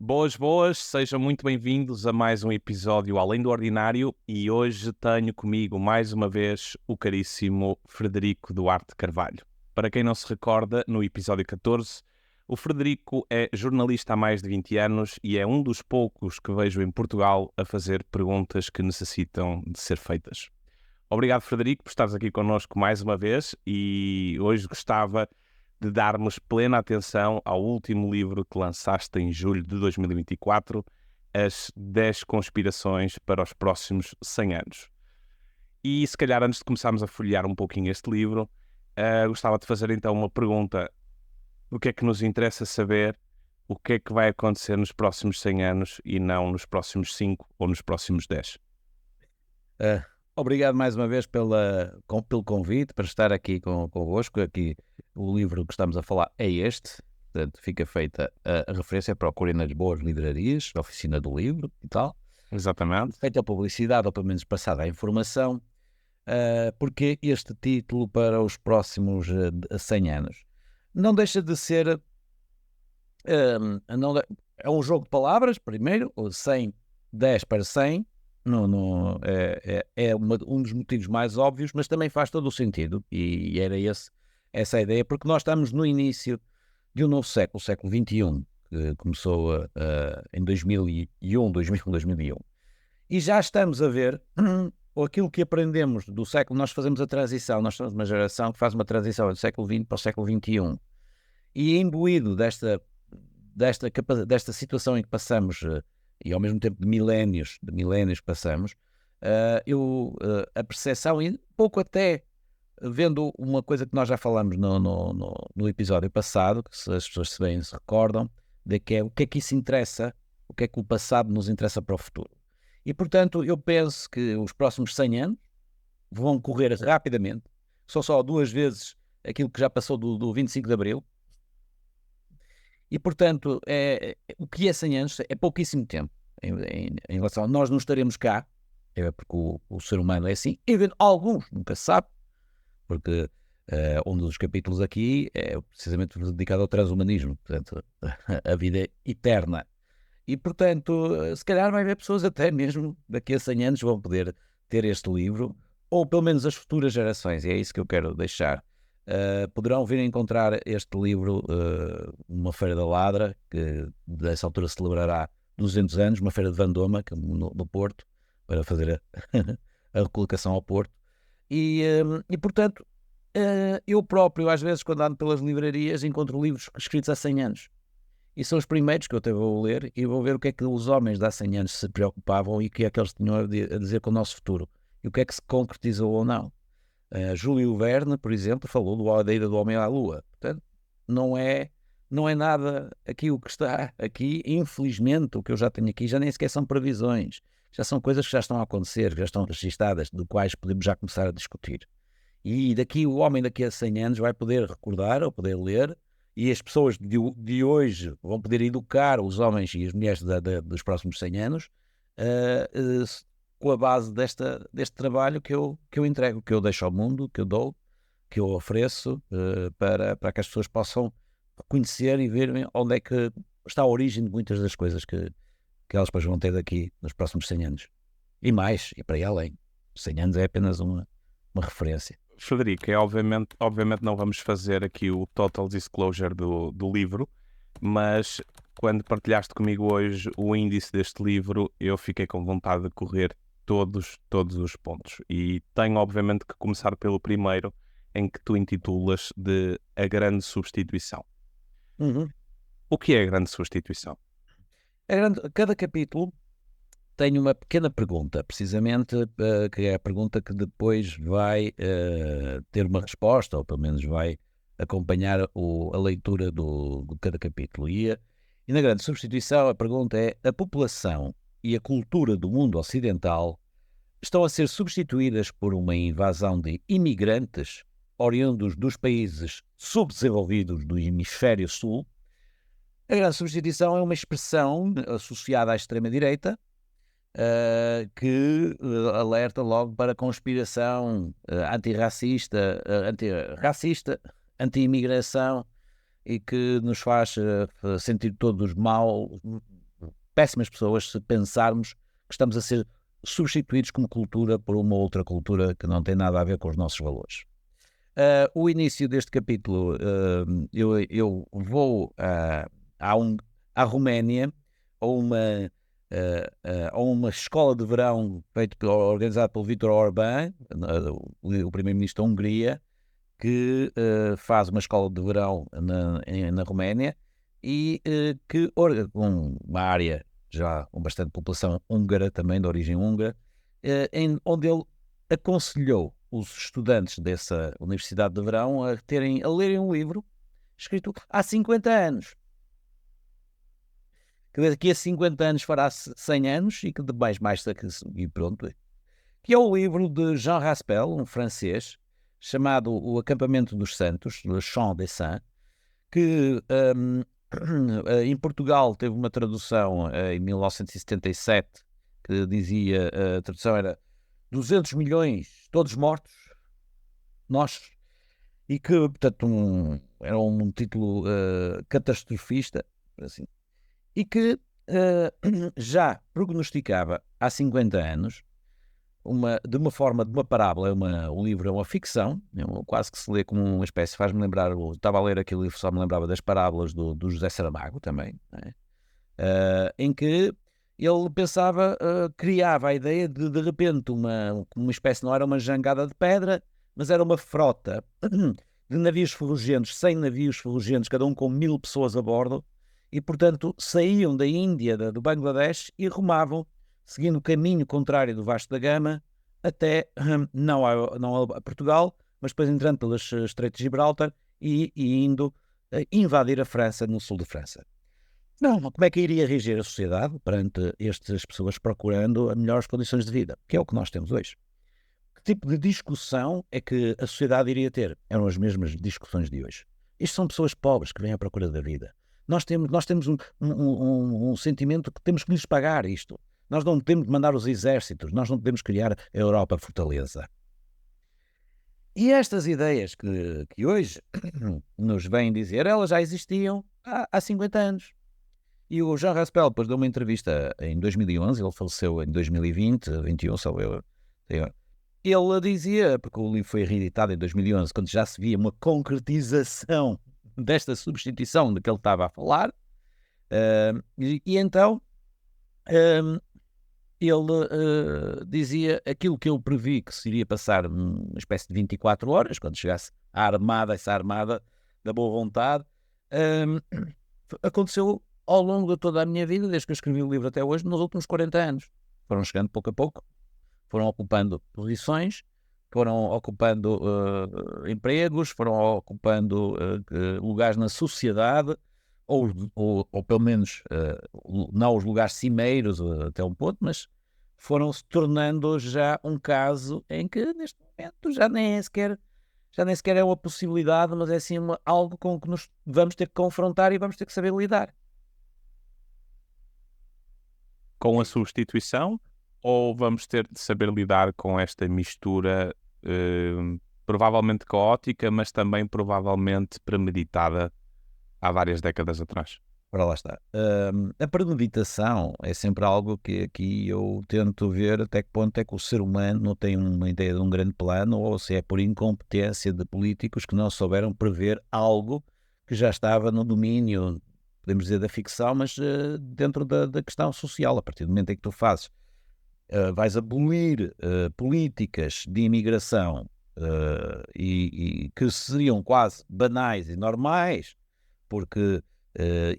Boas, boas, sejam muito bem-vindos a mais um episódio Além do Ordinário e hoje tenho comigo mais uma vez o caríssimo Frederico Duarte Carvalho. Para quem não se recorda, no episódio 14, o Frederico é jornalista há mais de 20 anos e é um dos poucos que vejo em Portugal a fazer perguntas que necessitam de ser feitas. Obrigado, Frederico, por estares aqui connosco mais uma vez e hoje gostava de darmos plena atenção ao último livro que lançaste em julho de 2024, As 10 Conspirações para os Próximos 100 Anos. E se calhar antes de começarmos a folhear um pouquinho este livro, gostava de fazer então uma pergunta. O que é que nos interessa saber? O que é que vai acontecer nos próximos 100 anos e não nos próximos 5 ou nos próximos 10? Obrigado mais uma vez pelo convite para estar aqui convosco. Aqui o livro que estamos a falar é este, portanto fica feita a referência, procurem nas boas livrarias, a oficina do livro e tal. Exatamente. Feita a publicidade, ou pelo menos passada a informação, porque este título para os próximos 100 anos não deixa de ser, é um jogo de palavras, primeiro, o 100, 10 para 100, um dos motivos mais óbvios, mas também faz todo o sentido, e era essa a ideia, porque nós estamos no início de um novo século, o século XXI, que começou em 2001, e já estamos a ver aquilo que aprendemos do século. Nós fazemos a transição, nós somos uma geração que faz uma transição do século XX para o século XXI, e imbuído desta situação em que passamos, e ao mesmo tempo de milénios que passamos, a percepção, e pouco até vendo uma coisa que nós já falamos no episódio passado, que se as pessoas se recordam, de que é o que é que isso interessa, o que é que o passado nos interessa para o futuro. E, portanto, eu penso que os próximos 100 anos vão correr rapidamente, são só 2 vezes aquilo que já passou do 25 de Abril, e, portanto, o que é 100 anos é pouquíssimo tempo em relação a nós não estaremos cá, porque o ser humano é assim, e alguns nunca se sabe, porque um dos capítulos aqui é precisamente dedicado ao transhumanismo, portanto, a vida eterna. E, portanto, se calhar vai haver pessoas até mesmo daqui a 100 anos vão poder ter este livro, ou pelo menos as futuras gerações, e é isso que eu quero deixar. Poderão vir a encontrar este livro numa Feira da Ladra, que dessa altura celebrará 200 anos, uma feira de Vandoma, no Porto, para fazer a recolocação ao Porto. E portanto, eu próprio, às vezes, quando ando pelas livrarias, encontro livros escritos há 100 anos. E são os primeiros que eu até vou ler e vou ver o que é que os homens de há 100 anos se preocupavam e o que é que eles tinham a dizer com o nosso futuro. E o que é que se concretizou ou não. Júlio Verne, por exemplo, falou da ida do homem à Lua. Portanto, não é nada aqui o que está aqui. Infelizmente, o que eu já tenho aqui já nem sequer são previsões. Já são coisas que já estão a acontecer, que já estão registadas, de quais podemos já começar a discutir. E o homem daqui a 100 anos vai poder recordar ou poder ler, e as pessoas de hoje vão poder educar os homens e as mulheres dos próximos 100 anos com a base deste trabalho que eu entrego, que eu deixo ao mundo, que eu dou, que eu ofereço para que as pessoas possam conhecer e verem onde é que está a origem de muitas das coisas que elas depois vão ter daqui nos próximos 100 anos. E mais, e para aí além. 100 anos é apenas uma referência. Frederico, obviamente não vamos fazer aqui o total disclosure do livro, mas quando partilhaste comigo hoje o índice deste livro, eu fiquei com vontade de correr todos os pontos. E tenho obviamente que começar pelo primeiro, em que tu intitulas de A Grande Substituição. O que é a Grande Substituição? Cada capítulo tem uma pequena pergunta, precisamente, que é a pergunta que depois vai ter uma resposta, ou pelo menos vai acompanhar a leitura de cada capítulo. E na Grande Substituição a pergunta é: a população e a cultura do mundo ocidental estão a ser substituídas por uma invasão de imigrantes oriundos dos países subdesenvolvidos do hemisfério sul? A Grande Substituição é uma expressão associada à extrema-direita, que alerta logo para conspiração antirracista, anti-imigração, e que nos faz sentir todos mal, péssimas pessoas se pensarmos que estamos a ser substituídos como cultura por uma outra cultura que não tem nada a ver com os nossos valores. O início deste capítulo, eu vou à Roménia, a uma escola de verão organizada pelo Viktor Orbán, o primeiro-ministro da Hungria, que faz uma escola de verão na Roménia e com uma área já com bastante população húngara, também de origem húngara, onde ele aconselhou os estudantes dessa Universidade de Verão a lerem um livro escrito há 50 anos. Que daqui a 50 anos fará 100 anos e que de mais e pronto. Que é o livro de Jean Raspail, um francês, chamado O Acampamento dos Santos, Le Champ des Saints, que em Portugal teve uma tradução em 1977 que dizia, a tradução era 200 milhões, todos mortos, nós, e que, portanto, era um título catastrofista, assim, e que já prognosticava há 50 anos, de uma forma, de uma parábola, o livro é uma ficção, quase que se lê como uma espécie, faz-me lembrar, eu estava a ler aquele livro, só me lembrava das parábolas do José Saramago também, em que ele pensava, criava a ideia de repente, uma espécie, não era uma jangada de pedra, mas era uma frota de navios ferrojentos, 100 navios ferrojentos, cada um com 1000 pessoas a bordo, e portanto saíam da Índia, do Bangladesh, e rumavam, seguindo o caminho contrário do Vasco da Gama, até, não a Portugal, mas depois entrando pelas Estreitos de Gibraltar e indo invadir a França, no sul de França. Não, como é que iria reagir a sociedade perante estas pessoas procurando melhores condições de vida? Que é o que nós temos hoje. Que tipo de discussão é que a sociedade iria ter? Eram as mesmas discussões de hoje. Isto são pessoas pobres que vêm à procura da vida. Nós temos um sentimento que temos que lhes pagar isto. Nós não temos de mandar os exércitos, nós não podemos criar a Europa fortaleza. E estas ideias que hoje nos vêm dizer, elas já existiam há 50 anos. E o Jean Raspail depois deu uma entrevista em 2011, ele faleceu em 2020, 21, só eu. Ele dizia, porque o livro foi reeditado em 2011, quando já se via uma concretização desta substituição de que ele estava a falar, e então ele dizia aquilo que eu previ que se iria passar uma espécie de 24 horas, quando chegasse essa armada da boa vontade, aconteceu ao longo de toda a minha vida, desde que eu escrevi o livro até hoje, nos últimos 40 anos. Foram chegando pouco a pouco, foram ocupando posições, foram ocupando empregos, foram ocupando lugares na sociedade, ou pelo menos não os lugares cimeiros até um ponto, mas foram se tornando já um caso em que neste momento já nem sequer é uma possibilidade, mas é assim algo com que nos vamos ter que confrontar e vamos ter que saber lidar. Com a substituição, ou vamos ter de saber lidar com esta mistura provavelmente caótica, mas também provavelmente premeditada há várias décadas atrás? Ora, lá está. A premeditação é sempre algo que aqui eu tento ver até que ponto é que o ser humano não tem uma ideia de um grande plano, ou se é por incompetência de políticos que não souberam prever algo que já estava no domínio, podemos dizer, da ficção, mas dentro da questão social. A partir do momento em que tu vais abolir políticas de imigração e que seriam quase banais e normais, porque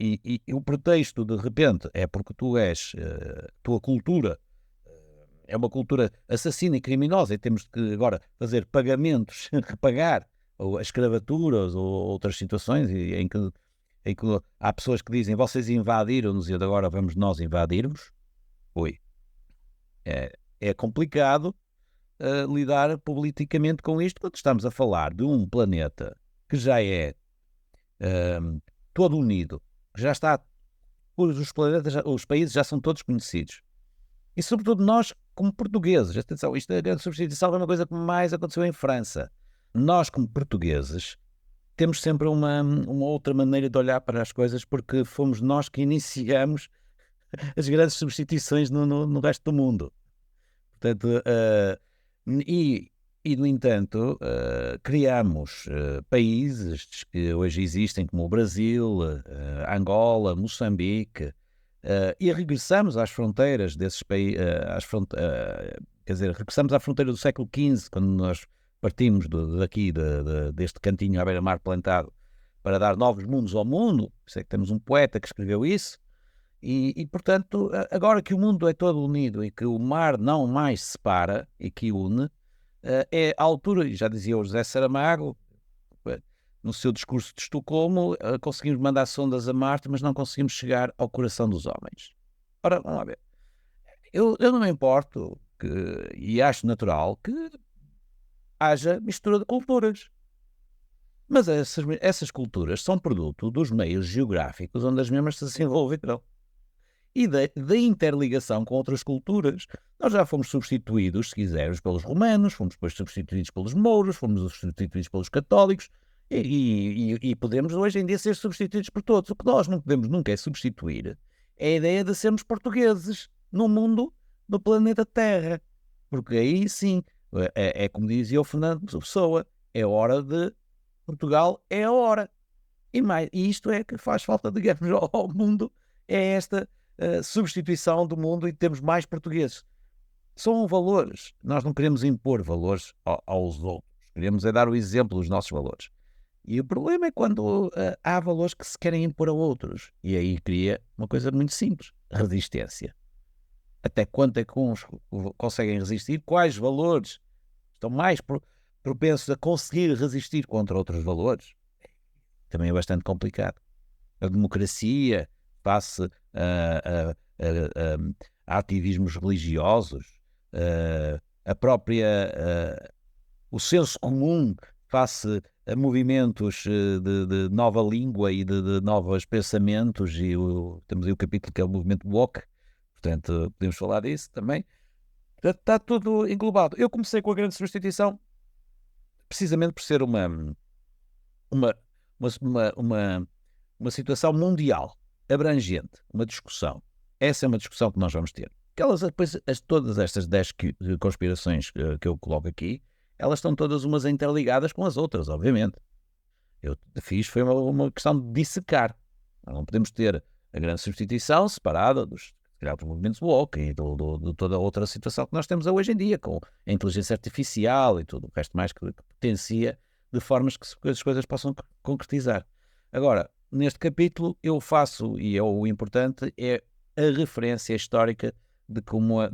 e o pretexto de repente é porque tua cultura é uma cultura assassina e criminosa e temos que agora fazer pagamentos, repagar ou as escravaturas ou outras situações em que há pessoas que dizem vocês invadiram-nos e agora vamos nós invadir-vos. Oi. É complicado lidar politicamente com isto quando estamos a falar de um planeta que já é todo unido, já está, os países já são todos conhecidos. E sobretudo nós, como portugueses, atenção, a substituição é uma coisa que mais aconteceu em França. Nós, como portugueses, temos sempre uma outra maneira de olhar para as coisas, porque fomos nós que iniciamos as grandes substituições no resto do mundo. Portanto, no entanto, criamos países que hoje existem, como o Brasil, Angola, Moçambique, e regressamos às fronteiras desses países, quer dizer, regressamos à fronteira do século XV, quando nós partimos deste cantinho à beira-mar plantado, para dar novos mundos ao mundo. Sei que temos um poeta que escreveu isso. E, portanto, agora que o mundo é todo unido e que o mar não mais separa e que une, é a altura, e já dizia o José Saramago, no seu discurso de Estocolmo, conseguimos mandar sondas a Marte, mas não conseguimos chegar ao coração dos homens. Ora, vamos lá ver. Eu não me importo, e acho natural, que haja mistura de culturas. Mas essas culturas são produto dos meios geográficos onde as mesmas se desenvolveram. E da interligação com outras culturas. Nós já fomos substituídos, se quisermos, pelos romanos, fomos depois substituídos pelos mouros, fomos substituídos pelos católicos e podemos hoje em dia ser substituídos por todos. O que nós não podemos nunca é substituir é a ideia de sermos portugueses no mundo, no planeta Terra. Porque aí sim, é como dizia o Fernando Pessoa, é hora de Portugal, é a hora. E isto é que faz falta, digamos, ao mundo, é esta substituição do mundo e temos mais portugueses. São valores. Nós não queremos impor valores aos outros. Queremos é dar o exemplo dos nossos valores. E o problema é quando há valores que se querem impor a outros. E aí cria uma coisa muito simples. Resistência. Até quanto é que uns conseguem resistir? Quais valores estão mais propensos a conseguir resistir contra outros valores? Também é bastante complicado. A democracia face a ativismos religiosos, o senso comum face a movimentos de nova língua e de novos pensamentos, e temos aí o capítulo que é o movimento woke, portanto podemos falar disso também. Portanto, está tudo englobado. Eu comecei com a grande substituição precisamente por ser uma situação mundial, abrangente, uma discussão. Essa é uma discussão que nós vamos ter. Depois, todas estas 10 conspirações que eu coloco aqui, elas estão todas umas interligadas com as outras, obviamente. Eu fiz foi uma questão de dissecar. Nós não podemos ter a grande substituição separada dos movimentos woke e de toda a outra situação que nós temos hoje em dia, com a inteligência artificial e tudo o resto mais que potencia de formas que as coisas possam concretizar. Agora, neste capítulo eu faço, e é o importante, é a referência histórica de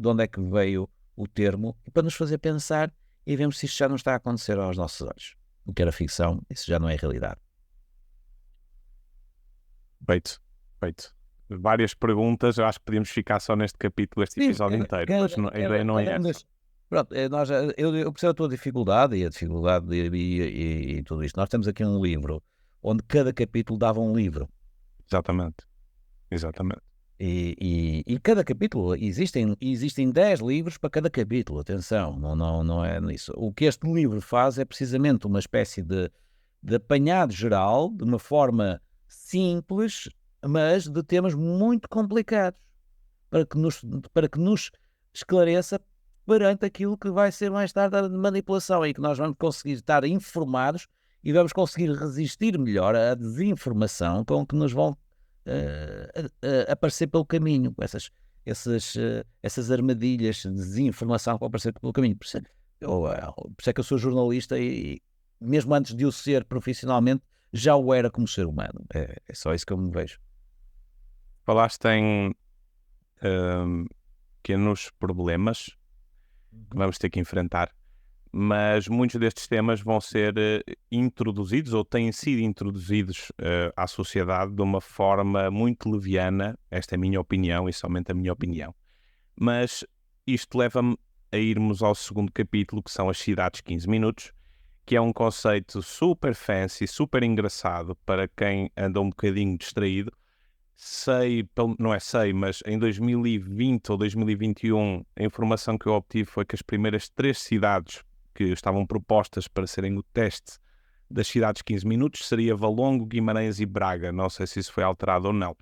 onde é que veio o termo, para nos fazer pensar e vemos se isto já não está a acontecer aos nossos olhos. O que era ficção, isso já não é realidade. Feito. Várias perguntas, eu acho que podíamos ficar só neste capítulo, este episódio inteiro, mas a ideia não é essa. Pronto, eu percebo a tua dificuldade e a dificuldade e tudo isto. Nós temos aqui um livro onde cada capítulo dava um livro. Exatamente. E cada capítulo, existem 10 livros para cada capítulo, atenção, não é nisso. O que este livro faz é precisamente uma espécie de apanhado geral, de uma forma simples, mas de temas muito complicados, para que nos esclareça perante aquilo que vai ser mais tarde a manipulação, em que nós vamos conseguir estar informados e vamos conseguir resistir melhor à desinformação com que nos vão aparecer pelo caminho, essas armadilhas de desinformação que vão aparecer pelo caminho. Por isso é que eu sou jornalista e mesmo antes de o ser profissionalmente, já o era como ser humano. É só isso que eu me vejo. Falaste em pequenos problemas que vamos ter que enfrentar, mas muitos destes temas vão ser introduzidos ou têm sido introduzidos à sociedade de uma forma muito leviana. Esta é a minha opinião e somente a minha opinião. Mas isto leva-me a irmos ao segundo capítulo, que são as cidades 15 minutos, que é um conceito super fancy, super engraçado para quem anda um bocadinho distraído. Mas em 2020 ou 2021 a informação que eu obtive foi que as primeiras 3 cidades que estavam propostas para serem o teste das cidades 15 minutos seria Valongo, Guimarães e Braga. Não sei se isso foi alterado ou não.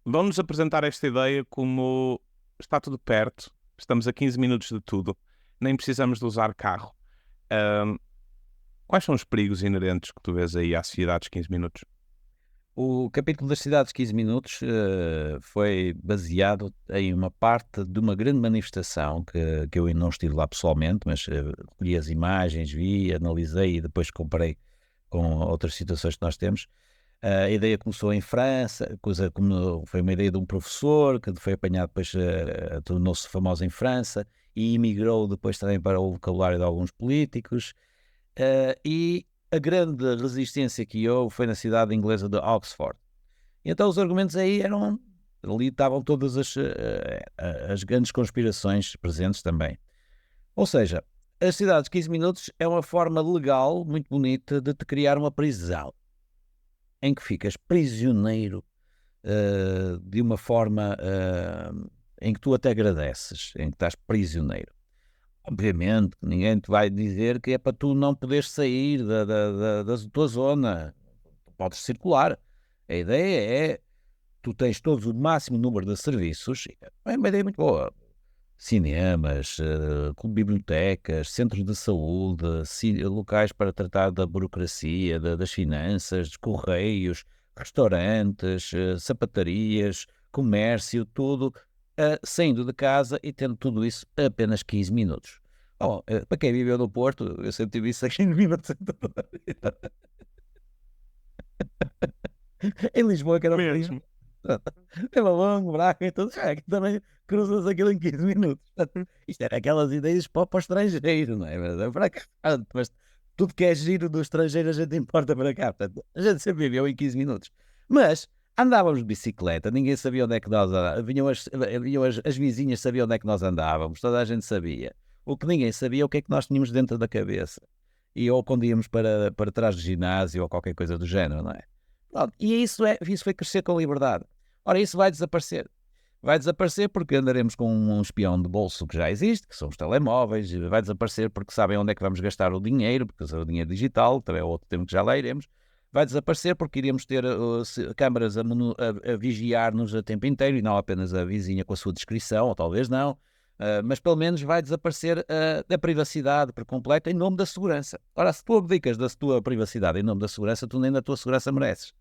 Vamos apresentar esta ideia como está tudo perto, estamos a 15 minutos de tudo, nem precisamos de usar carro. Ahm, Quais são os perigos inerentes que tu vês aí às cidades 15 minutos? O capítulo das cidades 15 minutos foi baseado em uma parte de uma grande manifestação que eu ainda não estive lá pessoalmente, mas recolhi as imagens, vi, analisei e depois comparei com outras situações que nós temos. A ideia começou em França, foi uma ideia de um professor que foi apanhado depois, tornou-se famoso em França e emigrou depois também para o vocabulário de alguns políticos. E a grande resistência que houve foi na cidade inglesa de Oxford. E então os argumentos aí eram, ali estavam todas as grandes conspirações presentes também. Ou seja, as cidades 15 minutos é uma forma legal, muito bonita, de te criar uma prisão, em que ficas prisioneiro de uma forma em que tu até agradeces, em que estás prisioneiro. Obviamente, ninguém te vai dizer que é para tu não poderes sair da tua zona. Podes circular. A ideia é, tu tens todo o máximo número de serviços, é uma ideia muito boa. Cinemas, bibliotecas, centros de saúde, locais para tratar da burocracia, das finanças, dos correios, restaurantes, sapatarias, comércio, tudo, saindo de casa e tendo tudo isso a apenas 15 minutos. Oh, para quem viveu no Porto, eu sempre tive isso a 15 minutos em toda a vida. Em Lisboa, que era Mesmo. Pela longo, Braga e tudo, que também cruzas aquilo em 15 minutos. Portanto, isto era aquelas ideias para o estrangeiro, não é? Mas é para cá. Mas tudo que é giro do estrangeiro a gente importa para cá. Portanto, a gente sempre viveu em 15 minutos. Mas andávamos de bicicleta, ninguém sabia onde é que nós andávamos. Vinham as vizinhas sabiam onde é que nós andávamos, toda a gente sabia. O que ninguém sabia é o que é que nós tínhamos dentro da cabeça. E ou quando íamos para trás do ginásio ou qualquer coisa do género, não é? Pronto, e isso foi crescer com liberdade. Ora, isso vai desaparecer. Vai desaparecer porque andaremos com um espião de bolso que já existe, que são os telemóveis. Vai desaparecer porque sabem onde é que vamos gastar o dinheiro, porque é o dinheiro digital, também é outro tema que já lá iremos. Vai desaparecer porque iremos ter câmaras a vigiar-nos a tempo inteiro e não apenas a vizinha com a sua descrição, ou talvez não. Mas pelo menos vai desaparecer a privacidade por completo em nome da segurança. Ora, se tu abdicas da tua privacidade em nome da segurança, tu nem da tua segurança mereces.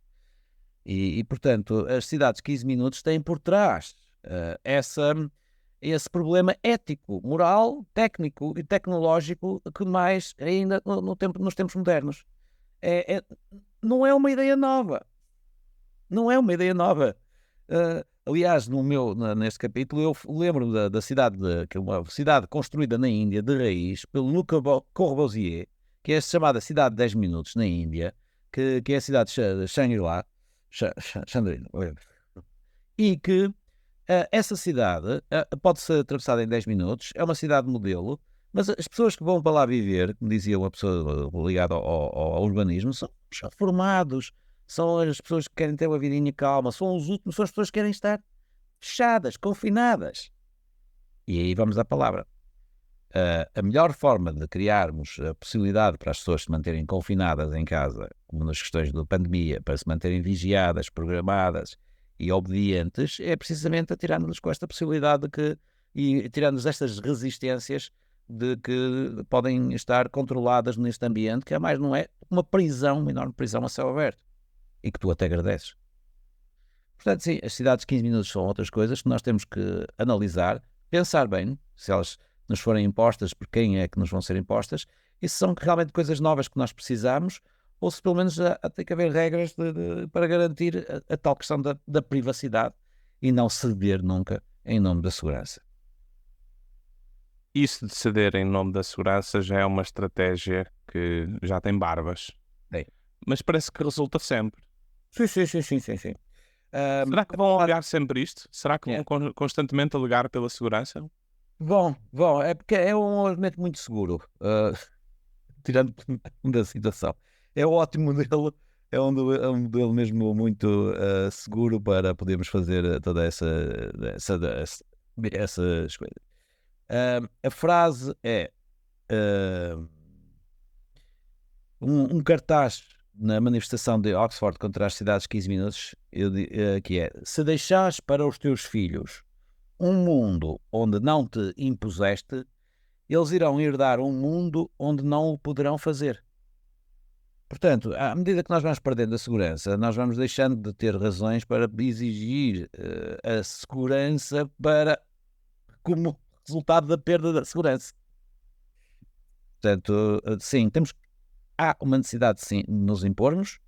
Portanto, as cidades 15 minutos têm por trás esse problema ético, moral, técnico e tecnológico que mais ainda nos tempos modernos. Não é uma ideia nova. Não é uma ideia nova. Aliás, neste capítulo, eu lembro da cidade, que é uma cidade construída na Índia, de raiz, pelo Luc Corbusier, que é a chamada cidade de 10 minutos na Índia, que é a cidade de Shangri-La, e que essa cidade pode ser atravessada em 10 minutos, é uma cidade modelo, mas as pessoas que vão para lá viver, como dizia uma pessoa ligada ao urbanismo, são os reformados, são as pessoas que querem ter uma vidinha calma, são os últimos, são as pessoas que querem estar fechadas, confinadas. E aí vamos à palavra. A melhor forma de criarmos a possibilidade para as pessoas se manterem confinadas em casa, como nas questões da pandemia, para se manterem vigiadas, programadas e obedientes, é precisamente atirar-nos com esta possibilidade e tirando-nos estas resistências de que podem estar controladas neste ambiente, que mais não é uma prisão, uma enorme prisão a céu aberto, e que tu até agradeces. Portanto, sim, as cidades de 15 minutos são outras coisas que nós temos que analisar, pensar bem, se elas nos forem impostas, por quem é que nos vão ser impostas, e se são realmente coisas novas que nós precisamos, ou se pelo menos tem que haver regras para garantir a tal questão da privacidade e não ceder nunca em nome da segurança. Isso de ceder em nome da segurança já é uma estratégia que já tem barbas. Bem. Mas parece que resulta sempre. Sim. Será que vão alegar sempre isto? Será que vão constantemente alegar pela segurança? Vão, é porque é um argumento muito seguro, tirando da situação. É um ótimo modelo, é um modelo mesmo muito seguro para podermos fazer toda essas coisas. A frase é um cartaz na manifestação de Oxford contra as cidades 15 minutos, que é: se deixares para os teus filhos um mundo onde não te impuseste, eles irão herdar um mundo onde não o poderão fazer. Portanto, à medida que nós vamos perdendo a segurança, nós vamos deixando de ter razões para exigir a segurança como resultado da perda da segurança. Portanto, sim, há uma necessidade sim, de nos impormos,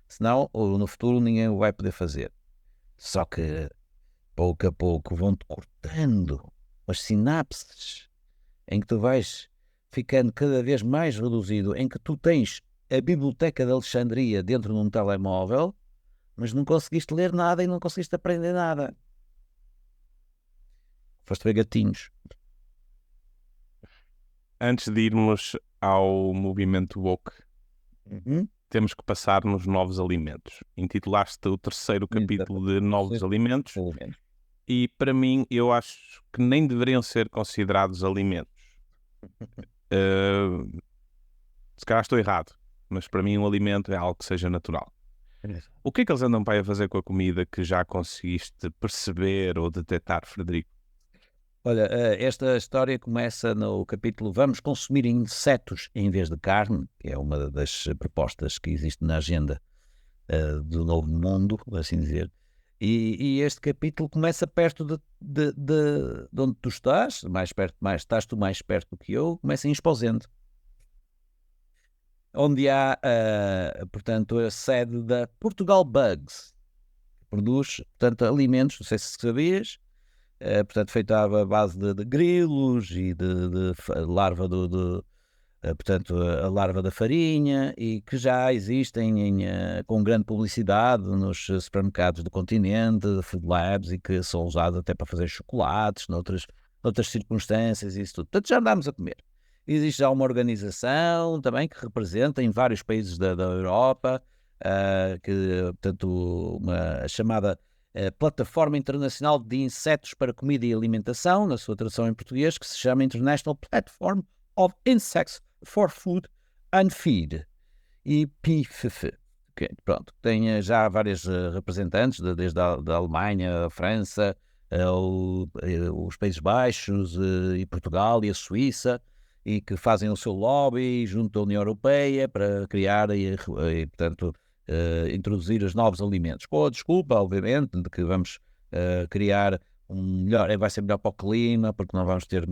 senão no futuro ninguém o vai poder fazer. Só que pouco a pouco vão-te cortando as sinapses em que tu vais ficando cada vez mais reduzido, em que tu tens a Biblioteca de Alexandria dentro de um telemóvel, mas não conseguiste ler nada e não conseguiste aprender nada. Foste ver gatinhos. Antes de irmos ao movimento woke, temos que passar nos novos alimentos. Intitulaste o terceiro capítulo de Novos Alimentos e, para mim, eu acho que nem deveriam ser considerados alimentos. Se calhar estou errado, mas para mim um alimento é algo que seja natural. O que é que eles andam para aí a fazer com a comida que já conseguiste perceber ou detectar, Frederico? Olha, esta história começa no capítulo Vamos consumir insetos em vez de carne, que é uma das propostas que existe na agenda do Novo Mundo, assim dizer. E este capítulo começa perto de onde tu estás, estás tu mais perto do que eu, começa em Esposende, onde há, portanto, a sede da Portugal Bugs, que produz, portanto, alimentos, não sei se sabias, portanto, feito à base de grilos e de larva portanto, a larva da farinha, e que já existem com grande publicidade nos supermercados do continente, Food Labs, e que são usados até para fazer chocolates, noutras circunstâncias, e isso tudo. Portanto, já andámos a comer. Existe já uma organização também que representa em vários países da Europa, portanto, uma chamada Plataforma Internacional de Insetos para Comida e Alimentação, na sua tradução em português, que se chama International Platform of Insects for Food and Feed, IPFF. Okay, pronto, tem já vários representantes, desde a Alemanha, a França, os Países Baixos e Portugal e a Suíça, e que fazem o seu lobby junto à União Europeia para criar portanto, introduzir os novos alimentos. Com a desculpa, obviamente, de que vamos criar vai ser melhor para o clima, porque não vamos ter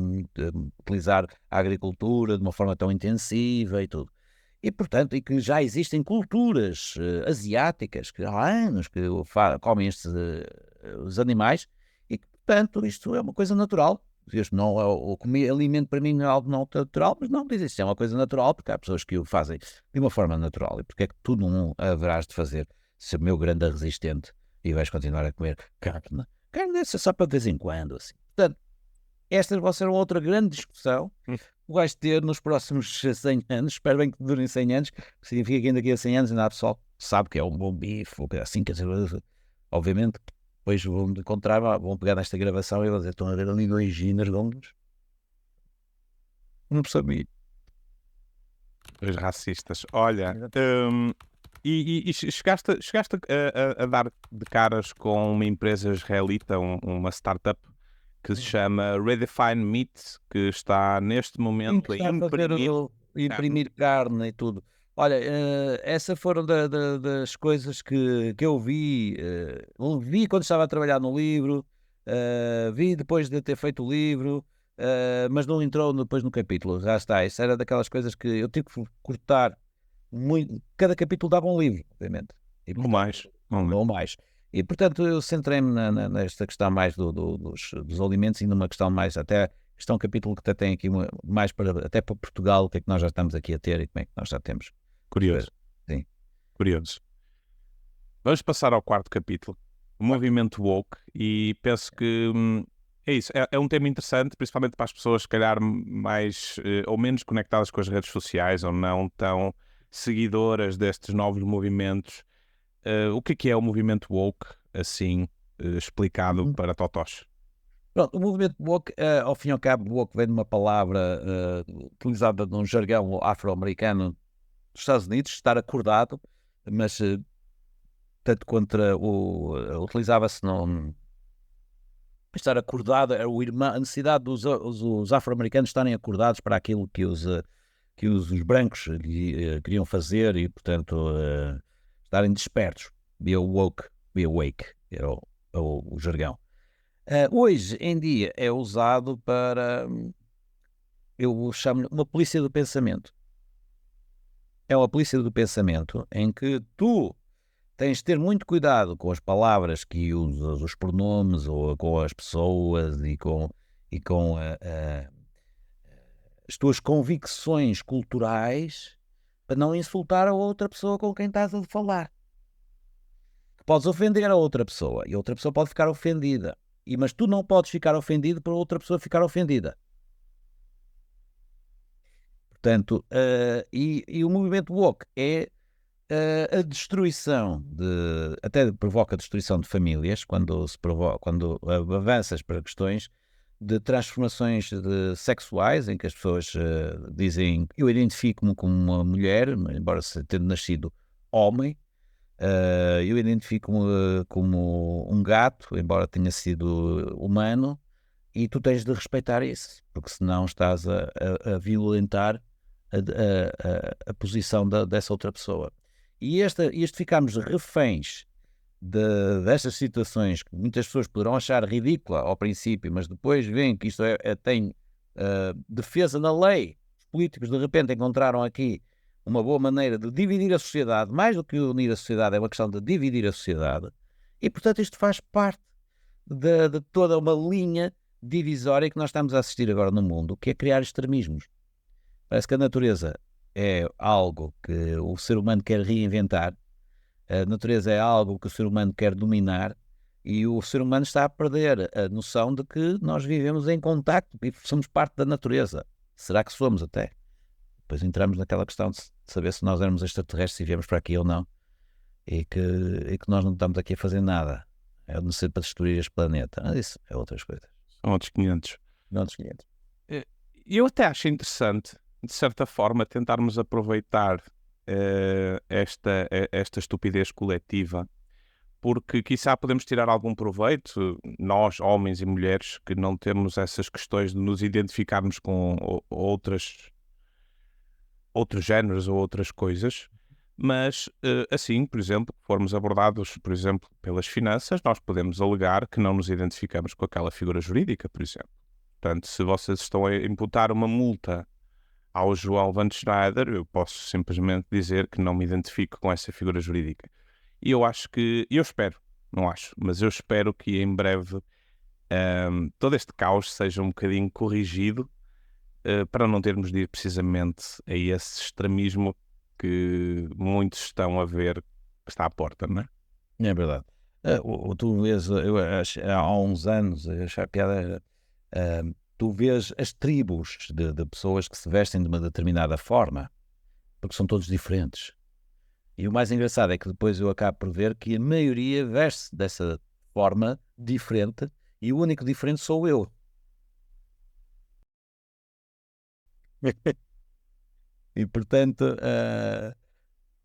utilizar a agricultura de uma forma tão intensiva e tudo. E, portanto, que já existem culturas asiáticas que há anos que comem os animais, e que, portanto, isto é uma coisa natural. Isto não é o alimento para mim não é algo não natural, mas não existe, é uma coisa natural, porque há pessoas que o fazem de uma forma natural. E porque é que tu não haverás de fazer, ser meu grande resistente, e vais continuar a comer carne? Carne deve ser só para de vez em quando, assim. Portanto, esta vai ser uma outra grande discussão que vais ter nos próximos 100 anos. Espero bem que durem 100 anos, que significa que daqui a 100 anos ainda há pessoal que sabe que é um bom bife, ou assim, quer dizer, obviamente, depois vão-me encontrar, vão pegar nesta gravação e vão dizer: estão a ver ali 2 ginas longos? Não percebi. Os racistas. Olha, e chegaste a dar de caras com uma empresa israelita, uma startup que se chama Redefine Meat, que está neste momento a imprimir carne e tudo. Olha, essas foram das coisas que eu vi. Vi quando estava a trabalhar no livro, vi depois de ter feito o livro, mas não entrou depois no capítulo. Já está, isso era daquelas coisas que eu tive que cortar muito. Cada capítulo dava um livro, obviamente. Ou mais. Ou mais. E, portanto, eu centrei-me nesta questão mais dos alimentos e numa questão mais até... Isto é um capítulo que até tem aqui mais até para Portugal, o que é que nós já estamos aqui a ter e como é que nós já temos. Curioso. Sim. Curioso. Vamos passar ao 4º capítulo, o movimento woke, e penso que é isso. É um tema interessante, principalmente para as pessoas, se calhar, mais ou menos conectadas com as redes sociais, ou não tão seguidoras destes novos movimentos. O que é o movimento woke, assim, explicado para totós? Pronto, o movimento woke, ao fim e ao cabo, woke vem de uma palavra utilizada num jargão afro-americano dos Estados Unidos, estar acordado, mas tanto contra utilizava-se estar acordado, era a necessidade dos afro-americanos estarem acordados para aquilo que os brancos queriam fazer e, portanto, estarem despertos. Be awake, era o jargão. Hoje em dia é usado para, eu chamo-lhe uma polícia do pensamento. É uma polícia do pensamento em que tu tens de ter muito cuidado com as palavras que usas, os pronomes, ou com as pessoas e com as tuas convicções culturais, para não insultar a outra pessoa com quem estás a falar. Podes ofender a outra pessoa e a outra pessoa pode ficar ofendida. Mas tu não podes ficar ofendido para outra pessoa ficar ofendida. Portanto, e o movimento woke é a destruição até provoca a destruição de famílias quando avanças para questões de transformações sexuais, em que as pessoas dizem: eu identifico-me como uma mulher, embora tendo nascido homem. Eu identifico-me como um gato, embora tenha sido humano, e tu tens de respeitar isso, porque senão estás a violentar a posição dessa outra pessoa. E este ficarmos reféns destas situações que muitas pessoas poderão achar ridícula ao princípio, mas depois veem que isto tem defesa na lei. Os políticos de repente encontraram aqui uma boa maneira de dividir a sociedade, mais do que unir a sociedade, é uma questão de dividir a sociedade, e portanto isto faz parte de toda uma linha divisória que nós estamos a assistir agora no mundo, que é criar extremismos. Parece que a natureza é algo que o ser humano quer reinventar, a natureza é algo que o ser humano quer dominar, e o ser humano está a perder a noção de que nós vivemos em contacto e somos parte da natureza. Será que somos até? Depois entramos naquela questão de saber se nós éramos extraterrestres e viemos para aqui ou não, e que nós não estamos aqui a fazer nada, é de ser para destruir este planeta. Mas isso é outras coisas. São outros 500. Outros 500. Eu até acho interessante, de certa forma, tentarmos aproveitar esta estupidez coletiva, porque quiçá podemos tirar algum proveito, nós, homens e mulheres, que não temos essas questões de nos identificarmos com outros géneros ou outras coisas, mas assim, por exemplo, formos abordados, por exemplo, pelas finanças, nós podemos alegar que não nos identificamos com aquela figura jurídica, por exemplo. Portanto, se vocês estão a imputar uma multa ao João Van Schneider, eu posso simplesmente dizer que não me identifico com essa figura jurídica. E eu espero, não acho, mas eu espero que em breve todo este caos seja um bocadinho corrigido, para não termos de ir precisamente a esse extremismo que muitos estão a ver que está à porta, não é? É verdade. Tu vês, eu acho, há uns anos, eu achava piada, tu vês as tribos de pessoas que se vestem de uma determinada forma, porque são todos diferentes. E o mais engraçado é que depois eu acabo por ver que a maioria veste dessa forma diferente, e o único diferente sou eu. E portanto,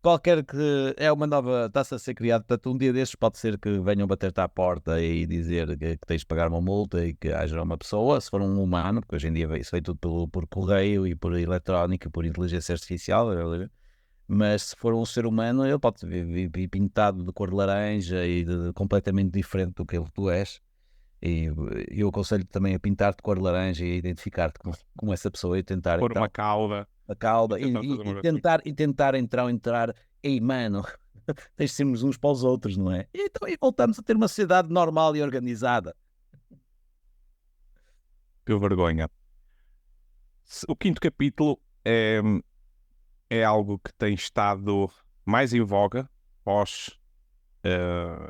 qualquer que é uma nova, está-se a ser criado, portanto um dia destes pode ser que venham bater-te à porta e dizer que tens de pagar uma multa e que haja uma pessoa, se for um humano, porque hoje em dia isso vem tudo por correio e por eletrónica e por inteligência artificial, mas se for um ser humano, ele pode vir pintado de cor de laranja e completamente diferente do que tu és. E eu aconselho também a pintar-te de cor de laranja e a identificar-te como essa pessoa e tentar Pôr uma cauda. a cauda e tentar então entrar. Ei, mano, tens de sermos uns para os outros, não é? E voltamos a ter uma sociedade normal e organizada. Que vergonha. O quinto capítulo é algo que tem estado mais em voga pós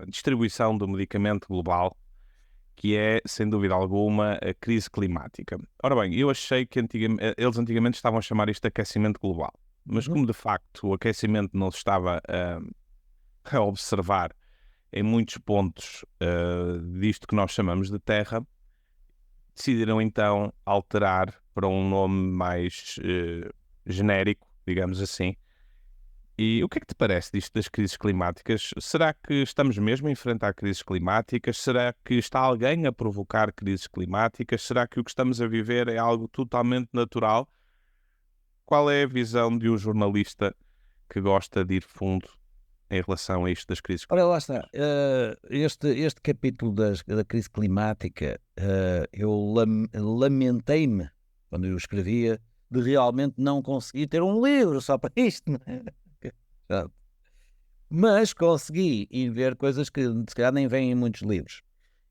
distribuição do medicamento global, que é, sem dúvida alguma, a crise climática. Ora bem, eu achei que eles antigamente estavam a chamar isto de aquecimento global, mas como de facto o aquecimento não se estava a observar em muitos pontos disto que nós chamamos de Terra, decidiram então alterar para um nome mais genérico, digamos assim, E o que é que te parece disto das crises climáticas? Será que estamos mesmo a enfrentar crises climáticas? Será que está alguém a provocar crises climáticas? Será que o que estamos a viver é algo totalmente natural? Qual é a visão de um jornalista que gosta de ir fundo em relação a isto das crises Ora, lá climáticas? está. Este capítulo da crise climática, eu lamentei-me, quando eu escrevia, de realmente não conseguir ter um livro só para isto. Não é? Pronto. Mas consegui ir ver coisas que se calhar nem vêm em muitos livros.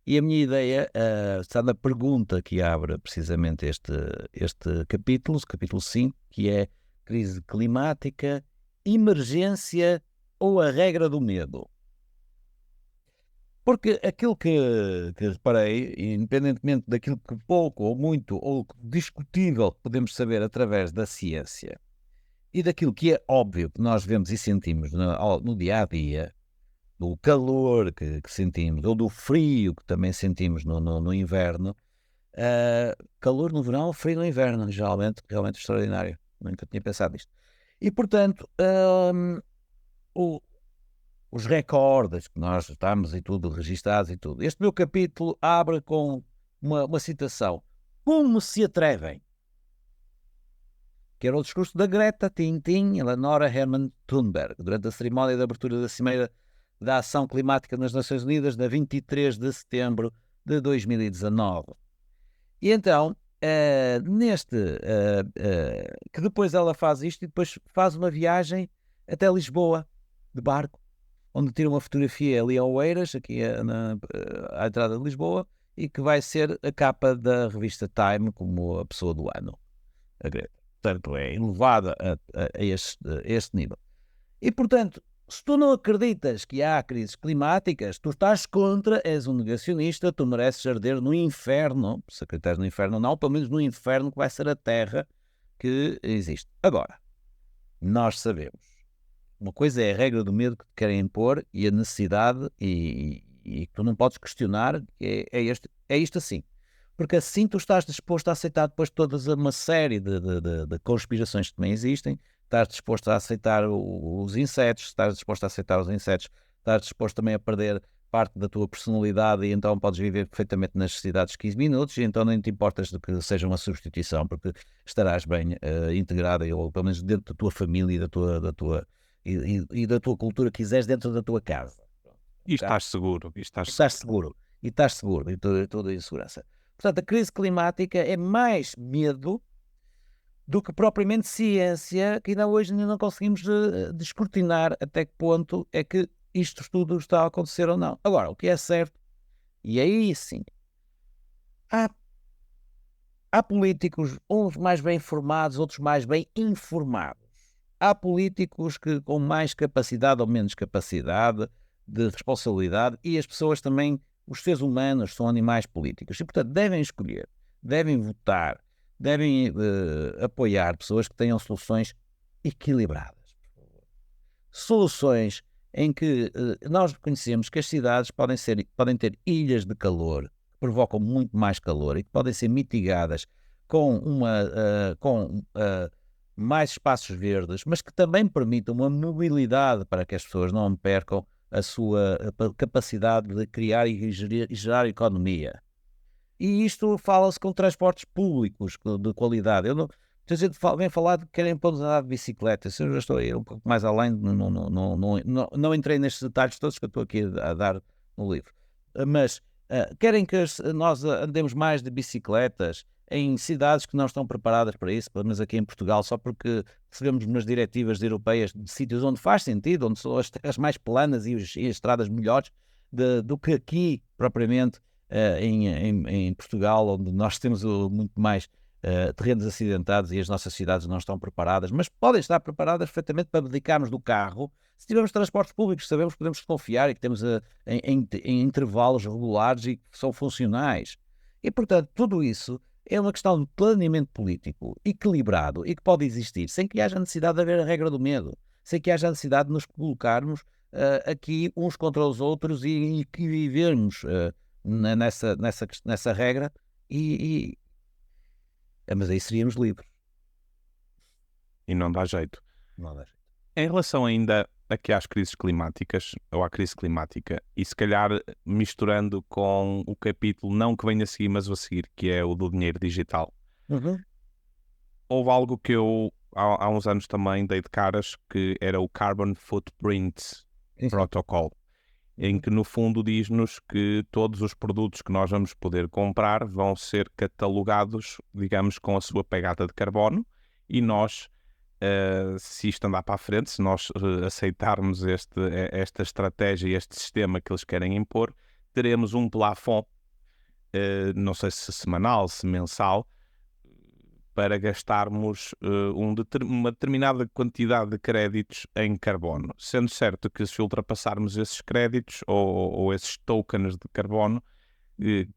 E a minha ideia está na pergunta que abre precisamente este capítulo, o capítulo 5, que é crise climática, emergência ou a regra do medo. Porque aquilo que reparei, independentemente daquilo que pouco ou muito ou discutível podemos saber através da ciência e daquilo que é óbvio que nós vemos e sentimos no dia a dia, do calor que sentimos ou do frio que também sentimos no inverno, calor no verão, frio no inverno, geralmente, realmente extraordinário. Nunca tinha pensado nisto. E portanto, o, os recordes que nós estamos e tudo, registados e tudo. Este meu capítulo abre com uma citação. Como se atrevem? Que era o discurso da Greta Eleonora Hermann Thunberg, durante a cerimónia de abertura da Cimeira da Ação Climática nas Nações Unidas, na 23 de setembro de 2019. E então, que depois ela faz isto e depois faz uma viagem até Lisboa, de barco, onde tira uma fotografia ali ao Oeiras, aqui à entrada de Lisboa, e que vai ser a capa da revista Time como a pessoa do ano, a Greta. Portanto, é elevada a este nível. E, portanto, se tu não acreditas que há crises climáticas, tu estás contra, és um negacionista, tu mereces arder no inferno, se acreditas no inferno não, pelo menos no inferno que vai ser a Terra que existe. Agora, nós sabemos. Uma coisa é a regra do medo que te querem impor e a necessidade e que tu não podes questionar, é isto assim. Porque assim tu estás disposto a aceitar depois toda uma série de conspirações que também existem, estás disposto a aceitar os insetos, estás disposto a aceitar os insetos, estás disposto também a perder parte da tua personalidade e então podes viver perfeitamente nas cidades de 15 minutos e então nem te importas de que seja uma substituição, porque estarás bem integrada, ou pelo menos dentro da tua família e da tua cultura que quiseres dentro da tua casa. E estás seguro, Estás seguro. E estás seguro, e toda a segurança. Portanto, a crise climática é mais medo do que propriamente ciência, que ainda hoje não conseguimos descortinar até que ponto é que isto tudo está a acontecer ou não. Agora, o que é certo, e aí sim, há políticos, uns mais bem informados, outros mais bem informados. Há políticos que com mais capacidade ou menos capacidade de responsabilidade e as pessoas também, os seres humanos são animais políticos e, portanto, devem escolher, devem votar, devem apoiar pessoas que tenham soluções equilibradas. Soluções em que nós reconhecemos que as cidades podem ter ilhas de calor que provocam muito mais calor e que podem ser mitigadas com mais espaços verdes, mas que também permitam uma mobilidade para que as pessoas não percam a sua capacidade de criar e gerar economia. E isto fala-se com transportes públicos de qualidade. Muita gente vem falar de que querem pôr-nos a andar de bicicleta. Eu já estou a ir um pouco mais além, não entrei nestes detalhes todos que eu estou aqui a dar no livro. Mas querem que nós andemos mais de bicicletas em cidades que não estão preparadas para isso, pelo menos aqui em Portugal, só porque recebemos nas diretivas europeias de sítios onde faz sentido, onde são as terras mais planas e as estradas melhores do que aqui, propriamente, em Portugal, onde nós temos muito mais terrenos acidentados e as nossas cidades não estão preparadas, mas podem estar preparadas perfeitamente para dedicarmos do carro. Se tivermos transportes públicos, sabemos que podemos confiar e que temos em intervalos regulares e que são funcionais. E, portanto, tudo isso é uma questão de planeamento político equilibrado e que pode existir sem que haja necessidade de haver a regra do medo, sem que haja necessidade de nos colocarmos aqui uns contra os outros e que vivermos nessa regra mas aí seríamos livres. E não dá jeito. Não dá jeito. Em relação ainda aqui às crises climáticas, ou à crise climática, e se calhar misturando com o capítulo, não que venha a seguir, mas o a seguir, que é o do dinheiro digital, Uhum. houve algo que eu há uns anos também dei de caras, que era o Carbon Footprint Sim, sim. Protocol, em que no fundo diz-nos que todos os produtos que nós vamos poder comprar vão ser catalogados, digamos, com a sua pegada de carbono, e nós, se isto andar para a frente, se nós aceitarmos esta estratégia e este sistema que eles querem impor, teremos um plafond, não sei se semanal, se mensal, para gastarmos uma determinada quantidade de créditos em carbono. Sendo certo que se ultrapassarmos esses créditos ou esses tokens de carbono,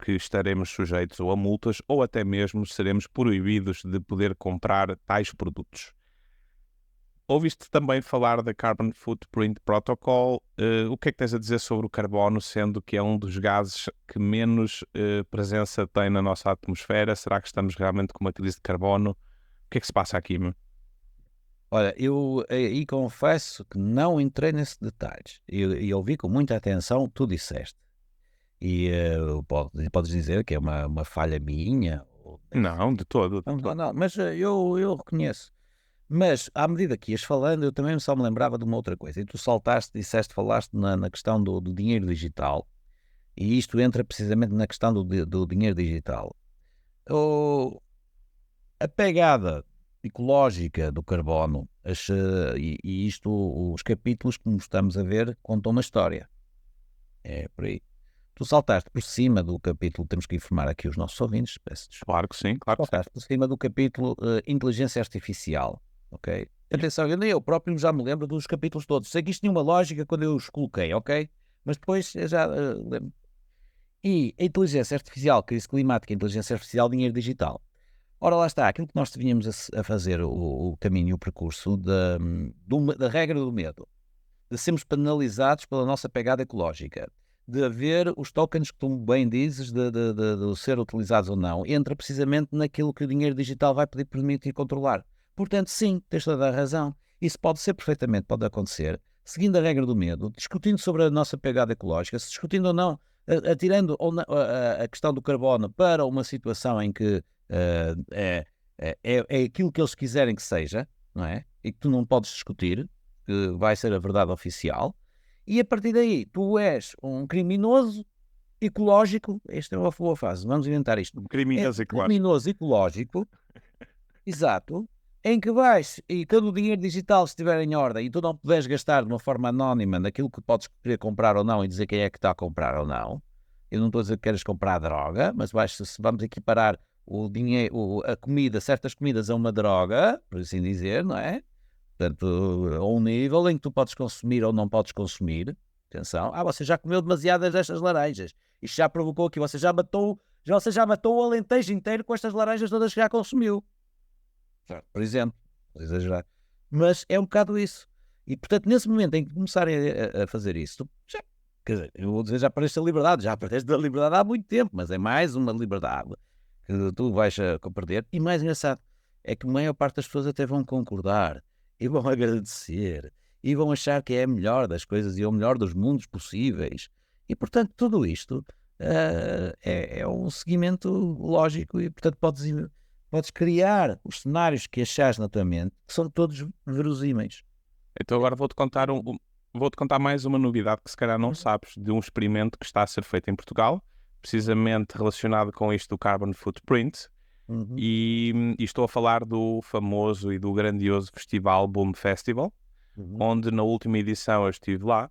que estaremos sujeitos ou a multas ou até mesmo seremos proibidos de poder comprar tais produtos. Ouviste também falar da Carbon Footprint Protocol. O que é que tens a dizer sobre o carbono, sendo que é um dos gases que menos presença tem na nossa atmosfera? Será que estamos realmente com uma crise de carbono? O que é que se passa aqui, meu? Olha, eu aí confesso que não entrei nesses detalhes. E ouvi com muita atenção o que tu disseste. E podes dizer que é uma falha minha. Não, de todo. De Não, não, todo. não, mas eu reconheço. Mas, à medida que ias falando, eu também só me lembrava de uma outra coisa. E tu falaste na questão do dinheiro digital. E isto entra precisamente na questão do dinheiro digital. O, a pegada ecológica do carbono, e isto, os capítulos, como estamos a ver, contam uma história. É por aí. Tu saltaste por cima do capítulo, temos que informar aqui os nossos ouvintes, peço desculpa. Claro que sim, claro que sim. Saltaste por cima do capítulo Inteligência Artificial, ok? Atenção, eu próprio já me lembro dos capítulos todos. Sei que isto tinha uma lógica quando eu os coloquei, ok? Mas depois eu já lembro. E a inteligência artificial, crise climática, inteligência artificial, dinheiro digital. Ora, lá está, aquilo que nós devíamos a fazer, o caminho e o percurso da regra do medo, de sermos penalizados pela nossa pegada ecológica, de haver os tokens que tu bem dizes, de ser utilizados ou não, entra precisamente naquilo que o dinheiro digital vai poder permitir controlar. Portanto, sim, tens toda a razão. Isso pode ser perfeitamente, pode acontecer, seguindo a regra do medo, discutindo sobre a nossa pegada ecológica, se discutindo ou não, atirando a questão do carbono para uma situação em que é aquilo que eles quiserem que seja, não é? E que tu não podes discutir, que vai ser a verdade oficial, e a partir daí tu és um criminoso ecológico. Esta é uma boa fase, vamos inventar isto. Criminoso, claro. Criminoso ecológico, exato, em que vais, e quando o dinheiro digital estiver em ordem e tu não puderes gastar de uma forma anónima naquilo que podes querer comprar ou não e dizer quem é que está a comprar ou não, eu não estou a dizer que queres comprar droga, mas se vamos equiparar o dinheiro, a comida, certas comidas a uma droga, por assim dizer, não é? Portanto, a um nível em que tu podes consumir ou não podes consumir. Atenção, você já comeu demasiadas destas laranjas. Isto já provocou aqui, você já matou o Alentejo inteiro com estas laranjas todas que já consumiu. Por exemplo, vou exagerar. Mas é um bocado isso. E, portanto, nesse momento em que começarem a fazer isso, quer dizer, eu vou dizer, já perdeste a liberdade. Já perdeste a liberdade há muito tempo, mas é mais uma liberdade que tu vais a perder. E mais engraçado é que a maior parte das pessoas até vão concordar e vão agradecer e vão achar que é a melhor das coisas e é o melhor dos mundos possíveis. E, portanto, tudo isto é um seguimento lógico e, portanto, podes criar os cenários que achares na tua mente, que são todos verosímeis. Então agora vou-te contar mais uma novidade que se calhar não sabes, de um experimento que está a ser feito em Portugal, precisamente relacionado com isto do Carbon Footprint, e estou a falar do famoso e do grandioso festival Boom Festival, onde na última edição eu estive lá,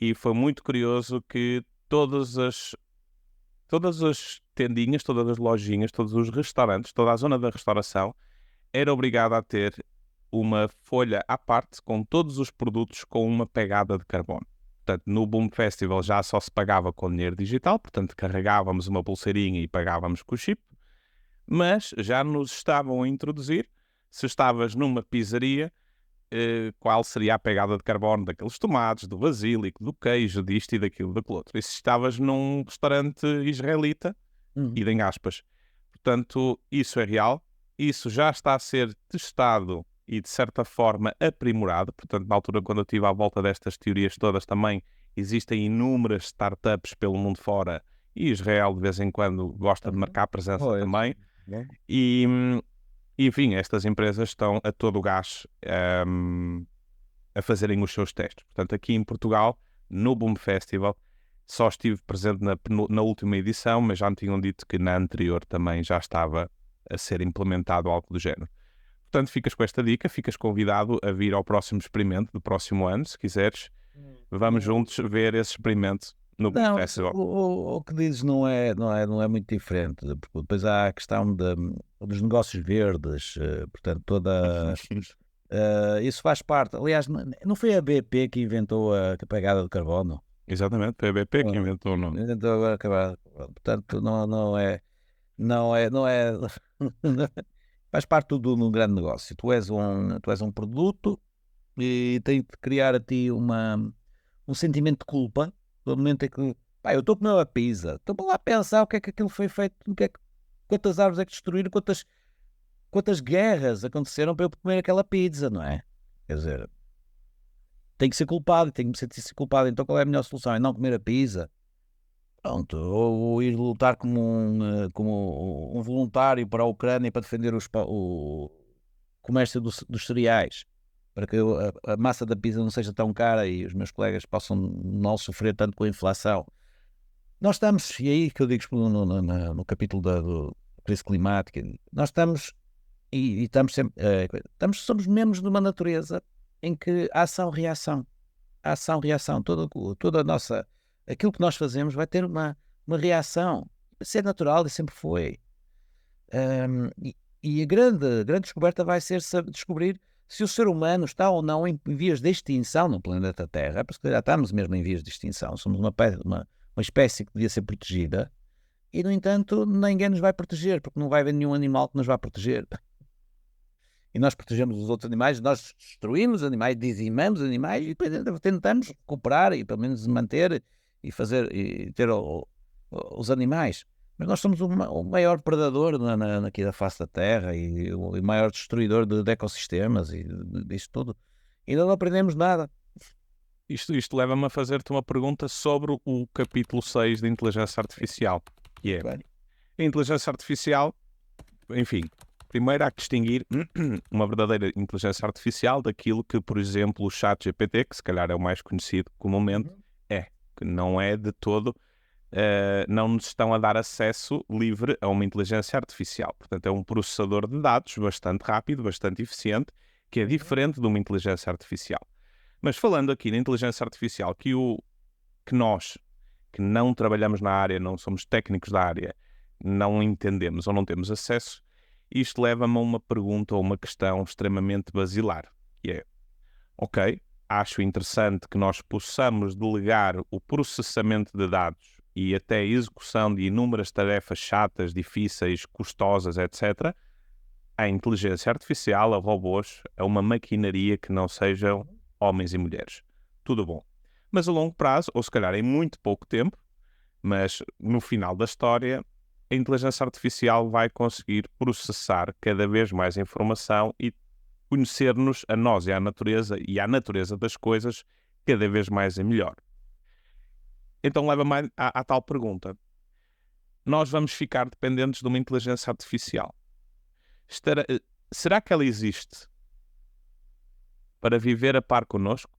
e foi muito curioso que todas as tendinhas, todas as lojinhas, todos os restaurantes, toda a zona da restauração era obrigada a ter uma folha à parte com todos os produtos com uma pegada de carbono. Portanto, no Boom Festival já só se pagava com dinheiro digital, portanto carregávamos uma pulseirinha e pagávamos com o chip, mas já nos estavam a introduzir, se estavas numa pizzaria, qual seria a pegada de carbono daqueles tomates, do basílico, do queijo, disto e daquilo, daquilo outro. E se estavas num restaurante israelita, idem aspas. Portanto, isso é real, isso já está a ser testado e, de certa forma, aprimorado. Portanto, na altura, quando eu estive à volta destas teorias todas, também existem inúmeras startups pelo mundo fora, e Israel, de vez em quando, gosta de marcar presença também. E, enfim, estas empresas estão a todo o gás a fazerem os seus testes. Portanto, aqui em Portugal, no Boom Festival, só estive presente na última edição, mas já me tinham dito que na anterior também já estava a ser implementado algo do género. Portanto, ficas com esta dica, ficas convidado a vir ao próximo experimento do próximo ano, se quiseres. Vamos juntos ver esse experimento no Boom Não, Festival. o que dizes não é muito diferente, porque depois há a questão dos negócios verdes, portanto, isso faz parte. Aliás, não foi a BP que inventou a pegada de carbono? Exatamente, foi a BP que inventou o nome. Inventou agora a pegada de carbono. Portanto, não é faz parte tudo de um grande negócio. Tu és um produto e tens de criar a ti um sentimento de culpa do momento em que, pá, eu estou a comer uma pizza, estou lá a pensar o que é que aquilo foi feito, quantas árvores é que destruíram, quantas guerras aconteceram para eu comer aquela pizza, não é? Quer dizer, tenho que ser culpado, tenho que me sentir culpado, então qual é a melhor solução? É não comer a pizza? Pronto, ou ir lutar como um voluntário para a Ucrânia para defender o comércio dos cereais, para que a massa da pizza não seja tão cara e os meus colegas possam não sofrer tanto com a inflação. Nós estamos, e aí que eu digo no capítulo da crise climática, nós estamos e estamos sempre, somos membros de uma natureza em que há ação-reação. Há ação-reação. Toda a nossa, aquilo que nós fazemos vai ter uma reação. Isso é natural e sempre foi. E a grande descoberta vai ser descobrir se o ser humano está ou não em vias de extinção no planeta Terra, porque já estamos mesmo em vias de extinção, somos uma espécie que devia ser protegida, e no entanto ninguém nos vai proteger, porque não vai haver nenhum animal que nos vá proteger. E nós protegemos os outros animais, nós destruímos os animais, dizimamos os animais, e depois tentamos recuperar e pelo menos manter e fazer e ter os animais. Mas nós somos o maior predador aqui da face da Terra e o maior destruidor de ecossistemas e disso tudo. E ainda não aprendemos nada. Isto leva-me a fazer-te uma pergunta sobre o capítulo 6 de Inteligência Artificial. Que é, a inteligência artificial, enfim, primeiro há que distinguir uma verdadeira inteligência artificial daquilo que, por exemplo, o ChatGPT, que se calhar é o mais conhecido comumente, que não é de todo... não nos estão a dar acesso livre a uma inteligência artificial. Portanto, é um processador de dados bastante rápido, bastante eficiente, que é diferente de uma inteligência artificial. Mas falando aqui na inteligência artificial, que nós, que não trabalhamos na área, não somos técnicos da área, não entendemos ou não temos acesso, isto leva-me a uma pergunta ou uma questão extremamente basilar, que é, ok, acho interessante que nós possamos delegar o processamento de dados e até a execução de inúmeras tarefas chatas, difíceis, custosas, etc., a inteligência artificial, a robôs, a uma maquinaria que não sejam homens e mulheres. Tudo bom. Mas a longo prazo, ou se calhar em muito pouco tempo, mas no final da história, a inteligência artificial vai conseguir processar cada vez mais informação e conhecer-nos a nós e à natureza das coisas cada vez mais e melhor. Então leva-me à tal pergunta. Nós vamos ficar dependentes de uma inteligência artificial. Será que ela existe para viver a par connosco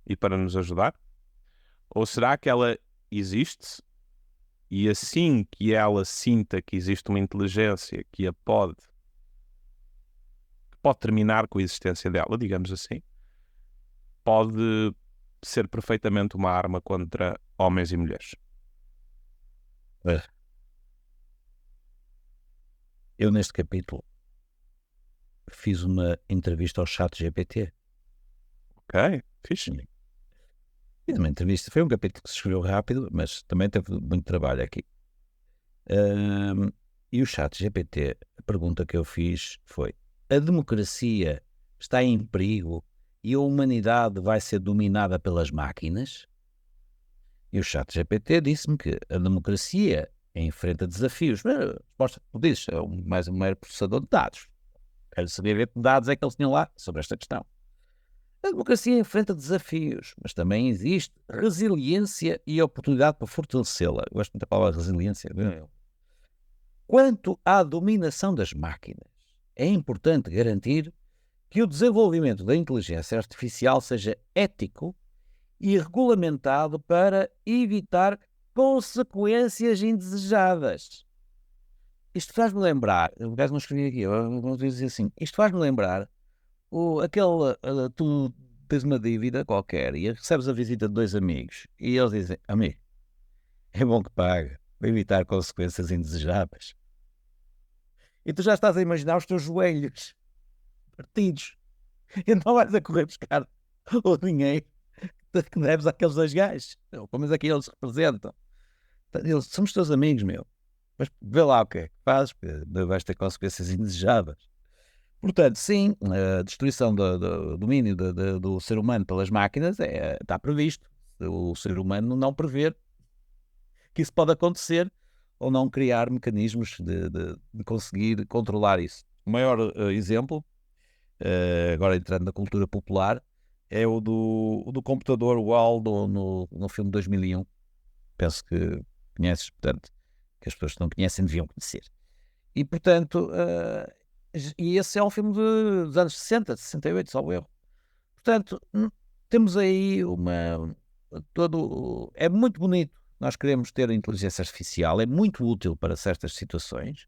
e para nos ajudar? Ou será que ela existe e assim que ela sinta que existe uma inteligência que pode terminar com a existência dela, digamos assim, pode ser perfeitamente uma arma contra homens e mulheres? Eu, neste capítulo, fiz uma entrevista ao ChatGPT. Ok, fixe. Fiz uma entrevista. Foi um capítulo que se escreveu rápido, mas também teve muito trabalho aqui. E o ChatGPT, a pergunta que eu fiz foi: a democracia está em perigo e a humanidade vai ser dominada pelas máquinas? E o ChatGPT disse-me que a democracia enfrenta desafios. Mas a resposta que tu dizes é mais um mero processador de dados. quero saber ver que dados é que eles tinham lá sobre esta questão. A democracia enfrenta desafios, mas também existe resiliência e oportunidade para fortalecê-la. Eu gosto muito da palavra resiliência. Quanto à dominação das máquinas, é importante garantir que o desenvolvimento da inteligência artificial seja ético e regulamentado para evitar consequências indesejadas. Isto faz-me lembrar, o gajo não escrevi aqui, vamos dizer assim, isto faz-me lembrar tu tens uma dívida qualquer e recebes a visita de 2 amigos e eles dizem, amigo, é bom que pague para evitar consequências indesejáveis. E tu já estás a imaginar os teus joelhos partidos. Então vais a correr buscar o dinheiro que deves àqueles 2 gajos. Ou pelo menos aqui eles representam. Eles somos teus amigos, meu. Mas vê lá o que é que fazes, porque vais ter consequências indesejáveis. Portanto, sim, a destruição do domínio do ser humano pelas máquinas está previsto. O ser humano não prever que isso pode acontecer ou não criar mecanismos de conseguir controlar isso. O maior exemplo, agora entrando na cultura popular, é o do computador Wall no filme 2001. Penso que conheces, portanto, que as pessoas que não conhecem deviam conhecer. E, portanto, e esse é um filme dos anos 60, 68, salvo erro. Portanto, temos aí é muito bonito. Nós queremos ter a inteligência artificial, é muito útil para certas situações.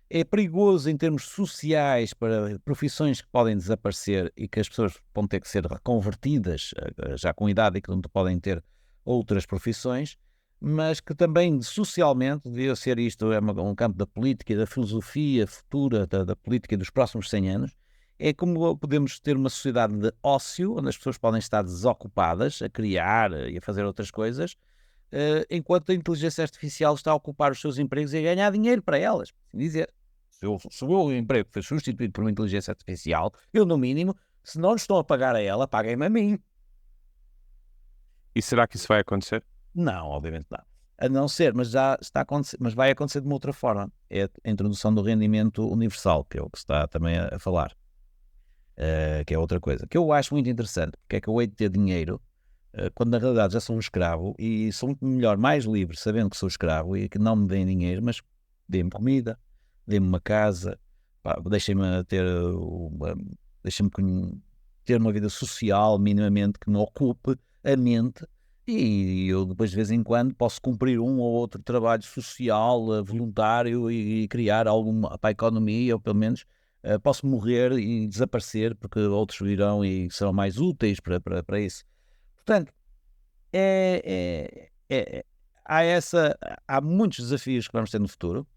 É perigoso em termos sociais para profissões que podem desaparecer e que as pessoas vão ter que ser reconvertidas já com idade e que não podem ter outras profissões, mas que também socialmente devia ser isto, um campo da política e da filosofia futura da política dos próximos 100 anos. É como podemos ter uma sociedade de ócio, onde as pessoas podem estar desocupadas a criar e a fazer outras coisas, enquanto a inteligência artificial está a ocupar os seus empregos e a ganhar dinheiro para elas. Assim dizer, se o meu emprego foi substituído por uma inteligência artificial, eu, no mínimo, se não lhe estão a pagar a ela, paguem-me a mim. E será que isso vai acontecer? Não, obviamente não. A não ser, mas já está a acontecer, mas vai acontecer de uma outra forma. É a introdução do rendimento universal, que é o que se está também a falar. Que é outra coisa. Que eu acho muito interessante, porque é que eu hei de ter dinheiro quando na realidade já sou um escravo e sou muito melhor, mais livre, sabendo que sou escravo e que não me deem dinheiro, mas deem-me comida, deem-me uma casa, deixem-me ter uma vida social minimamente que me ocupe a mente e eu depois de vez em quando posso cumprir um ou outro trabalho social, voluntário e criar alguma para a economia, ou pelo menos posso morrer e desaparecer porque outros virão e serão mais úteis para isso. Portanto, há muitos desafios que vamos ter no futuro,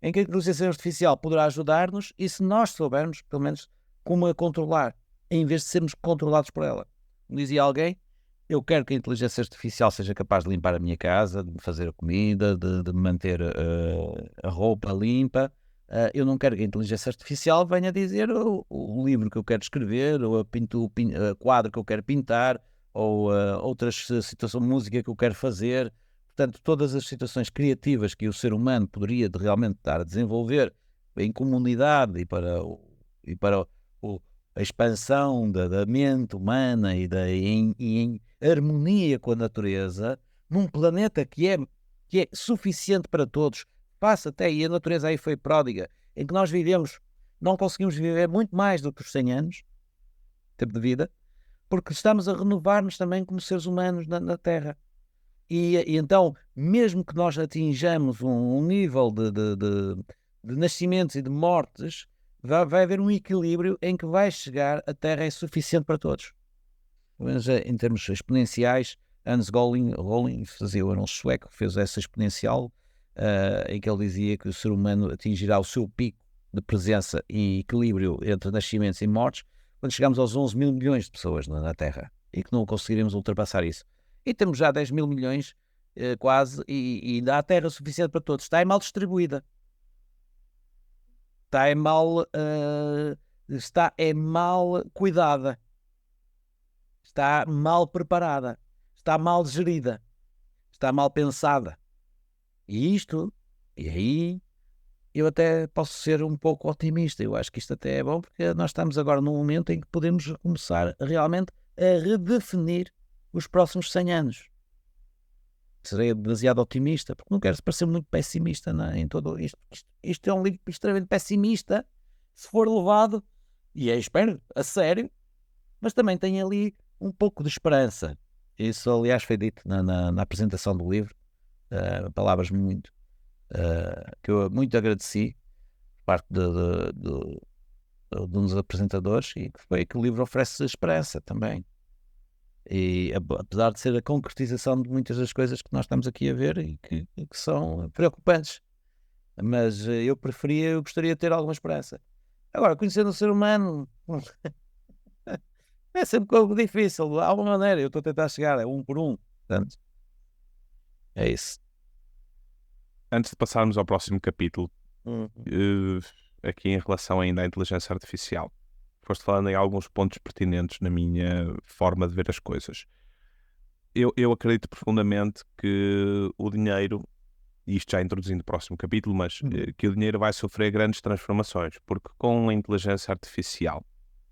em que a inteligência artificial poderá ajudar-nos e se nós soubermos, pelo menos, como a controlar, em vez de sermos controlados por ela. Como dizia alguém, eu quero que a inteligência artificial seja capaz de limpar a minha casa, de me fazer a comida, de me manter a roupa limpa. Eu não quero que a inteligência artificial venha dizer o livro que eu quero escrever, ou o quadro que eu quero pintar, ou outras situações, música que eu quero fazer. Portanto, todas as situações criativas que o ser humano poderia realmente estar a desenvolver em comunidade e para a expansão da mente humana e em harmonia com a natureza, num planeta que é suficiente para todos, passa até, e a natureza aí foi pródiga, em que nós vivemos, não conseguimos viver muito mais do que os 100 anos, tempo de vida, porque estamos a renovar-nos também como seres humanos na Terra. E então, mesmo que nós atinjamos um nível de nascimentos e de mortes, vai haver um equilíbrio em que vai chegar, a Terra é suficiente para todos. Pelo menos em termos exponenciais, Hans Rowling era um sueco que fez essa exponencial, em que ele dizia que o ser humano atingirá o seu pico de presença e equilíbrio entre nascimentos e mortes quando chegamos aos 11 mil milhões de pessoas na Terra e que não conseguiremos ultrapassar isso. E temos já 10 mil milhões, quase, e ainda há terra suficiente para todos. Está mal distribuída. Está mal cuidada. Está mal preparada. Está mal gerida. Está mal pensada. E aí eu até posso ser um pouco otimista. Eu acho que isto até é bom, porque nós estamos agora num momento em que podemos começar realmente a redefinir os próximos 100 anos. Serei demasiado otimista, porque não quero parecer muito pessimista, não é? Em todo isto. Isto é um livro extremamente pessimista, se for levado, e espero, a sério, mas também tem ali um pouco de esperança. Isso, aliás, foi dito na apresentação do livro, palavras muito, que eu muito agradeci, por parte de um dos apresentadores, e que foi que o livro oferece esperança também. E apesar de ser a concretização de muitas das coisas que nós estamos aqui a ver e que são preocupantes, mas eu gostaria de ter alguma esperança. Agora, conhecendo o ser humano é sempre algo difícil, há uma maneira, eu estou a tentar chegar, é um por um, portanto, é isso. Antes de passarmos ao próximo capítulo, aqui em relação ainda à inteligência artificial, foste falando em alguns pontos pertinentes na minha forma de ver as coisas. Eu acredito profundamente que o dinheiro, e isto já introduzindo o próximo capítulo, mas que o dinheiro vai sofrer grandes transformações, porque com a inteligência artificial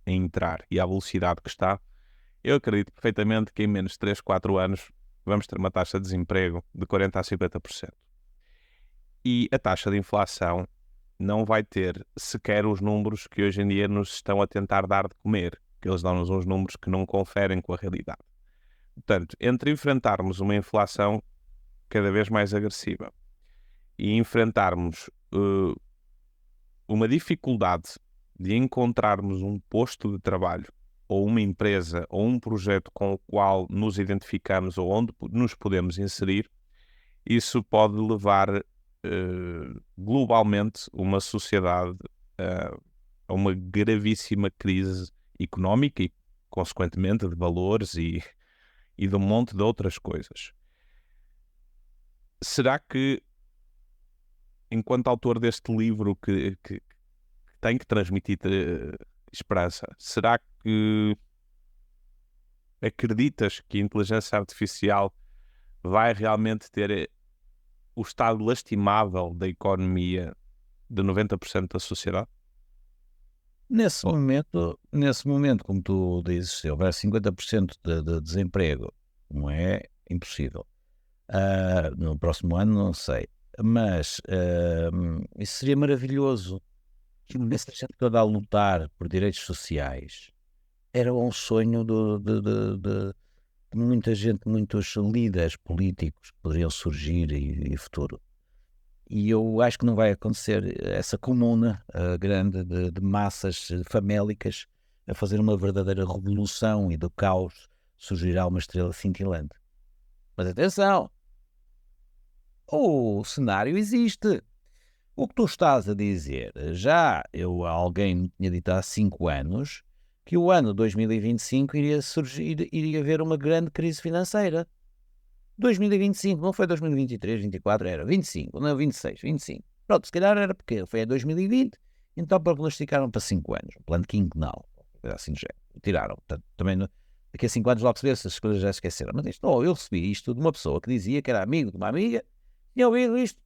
a entrar e a velocidade que está, eu acredito perfeitamente que em menos de 3, 4 anos vamos ter uma taxa de desemprego de 40% a 50%. E a taxa de inflação não vai ter sequer os números que hoje em dia nos estão a tentar dar de comer, que eles dão-nos uns números que não conferem com a realidade. Portanto, entre enfrentarmos uma inflação cada vez mais agressiva e enfrentarmos uma dificuldade de encontrarmos um posto de trabalho ou uma empresa ou um projeto com o qual nos identificamos ou onde nos podemos inserir, isso pode levar globalmente uma sociedade a uma gravíssima crise económica e, consequentemente, de valores e de um monte de outras coisas. Será que, enquanto autor deste livro que tem que transmitir esperança, será que acreditas que a inteligência artificial vai realmente ter o estado lastimável da economia de 90% da sociedade? Nesse momento, como tu dizes, se houver 50% de desemprego, não é impossível. No próximo ano, não sei. Mas isso seria maravilhoso. Essa gente toda a lutar por direitos sociais era um sonho de muita gente, muitos líderes políticos que poderiam surgir e futuro. E eu acho que não vai acontecer essa comuna grande de massas famélicas a fazer uma verdadeira revolução, e do caos surgirá uma estrela cintilante. Mas atenção, o cenário existe. O que tu estás a dizer, alguém me tinha dito há 5 anos que o ano 2025 iria haver uma grande crise financeira. 2025, não foi 2023, 24, era 25, não, 26, 25. Pronto, se calhar era porque foi em 2020, então prognosticaram para 5 anos, um plano quinquenal, assim já tiraram. Portanto, também daqui a 5 anos logo se vê se as coisas já esqueceram. Mas eu recebi isto de uma pessoa que dizia que era amigo de uma amiga, tinha ouvido isto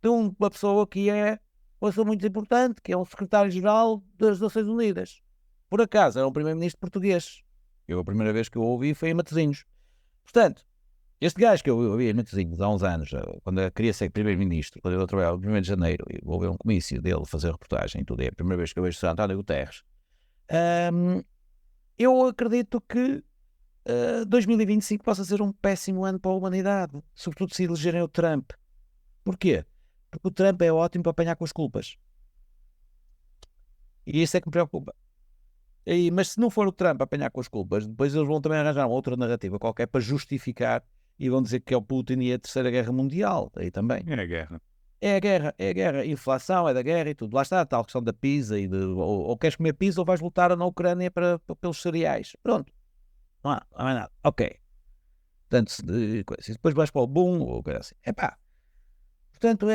de uma pessoa que é uma pessoa muito importante, que é um secretário-geral das Nações Unidas. Por acaso, era um primeiro-ministro português. A primeira vez que eu ouvi foi em Matosinhos. Portanto, este gajo que eu ouvi em Matosinhos há uns anos, quando eu queria ser primeiro-ministro, quando eu trabalhava no 1º de janeiro, e vou ver um comício dele fazer reportagem e tudo, é a primeira vez que eu vejo o Sr. António Guterres. Eu acredito que 2025 possa ser um péssimo ano para a humanidade, sobretudo se elegerem o Trump. Porquê? Porque o Trump é ótimo para apanhar com as culpas. E isso é que me preocupa. Mas se não for o Trump a apanhar com as culpas, depois eles vão também arranjar uma outra narrativa qualquer para justificar, e vão dizer que é o Putin e a Terceira Guerra Mundial. Aí também. É a guerra. É a guerra, é a guerra. A inflação é da guerra e tudo. Lá está a tal questão da pizza ou queres comer pizza ou vais lutar na Ucrânia pelos cereais. Pronto. Não há mais nada. Ok. Portanto, depois vais para o boom ou coisa assim. Epá. Portanto,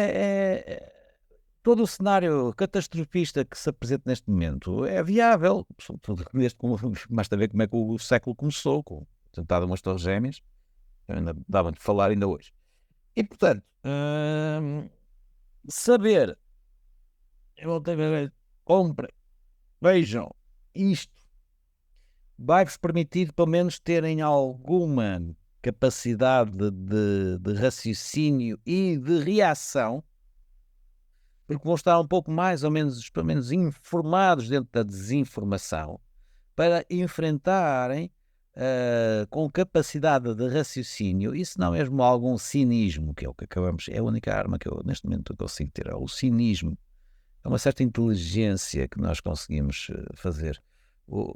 todo o cenário catastrofista que se apresenta neste momento é viável. Basta ver como é que o século começou, com o atentado a umas torres gêmeas. Ainda dava de falar ainda hoje. E, portanto, saber Eu voltei a ver, comprem, vejam, isto vai-vos permitir pelo menos terem alguma capacidade de raciocínio e de reação, porque vão estar um pouco mais ou menos, pelo menos, informados dentro da desinformação, para enfrentarem com capacidade de raciocínio, e se não mesmo algum cinismo, que é o que acabamos, é a única arma que eu neste momento consigo ter, é o cinismo. É uma certa inteligência que nós conseguimos fazer.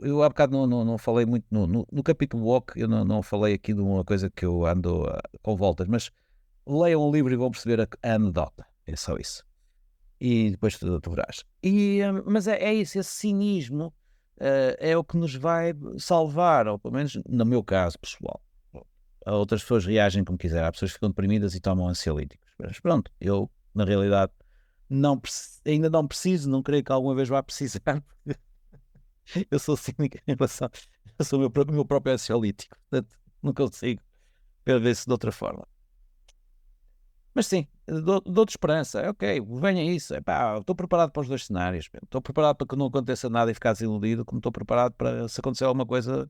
Eu há bocado não falei muito no capítulo Walk, eu não falei aqui de uma coisa que eu ando com voltas, mas leiam um livro e vão perceber a anedota, é só isso. E depois tu verás. Mas é isso, esse cinismo é o que nos vai salvar, ou pelo menos no meu caso pessoal. Outras pessoas reagem como quiser, há pessoas que ficam deprimidas e tomam ansiolíticos. Mas pronto, eu, na realidade, ainda não preciso, não creio que alguma vez vá precisar. Eu sou cínico em relação. Eu sou o meu próprio ansiolítico, portanto, não consigo ver isso de outra forma. Mas sim, dou-te esperança. Ok, venha isso. Epá, estou preparado para os dois cenários. Estou preparado para que não aconteça nada e ficar desiludido, como estou preparado para, se acontecer alguma coisa,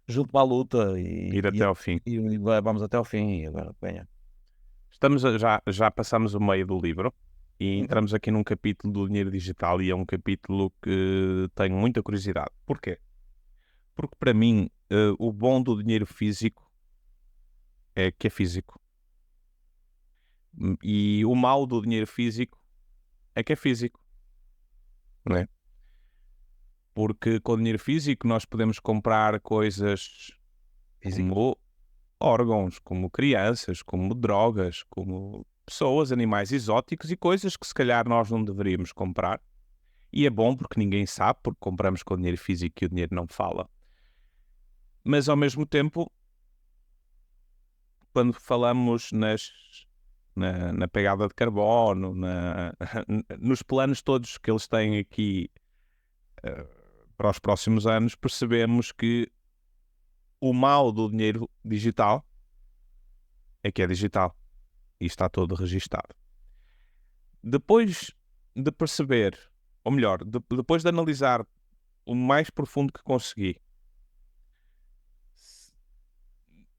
junto-me à luta Ir até ao fim. e vamos até ao fim. E agora, venha. Já passamos o meio do livro e entramos aqui num capítulo do dinheiro digital e é um capítulo que tenho muita curiosidade. Porquê? Porque para mim o bom do dinheiro físico é que é físico. E o mau do dinheiro físico é que é físico. Não é? Porque com dinheiro físico nós podemos comprar coisas como órgãos, como crianças, como drogas, como pessoas, animais exóticos e coisas que se calhar nós não deveríamos comprar. E é bom porque ninguém sabe, porque compramos com dinheiro físico e o dinheiro não fala. Mas ao mesmo tempo, quando falamos na pegada de carbono, nos planos todos que eles têm aqui para os próximos anos, percebemos que o mal do dinheiro digital é que é digital e está todo registado. Depois de perceber, ou melhor, depois de analisar o mais profundo que consegui,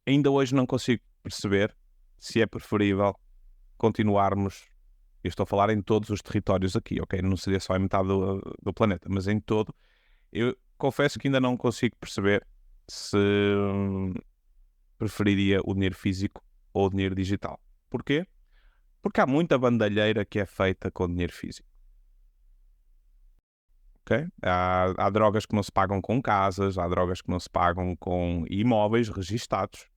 ainda hoje não consigo perceber se é preferível continuarmos, eu estou a falar em todos os territórios aqui, ok? Não seria só em metade do planeta, mas em todo. Eu confesso que ainda não consigo perceber se preferiria o dinheiro físico ou o dinheiro digital. Porquê? Porque há muita bandalheira que é feita com dinheiro físico. Okay? Há drogas que não se pagam com casas, há drogas que não se pagam com imóveis registados,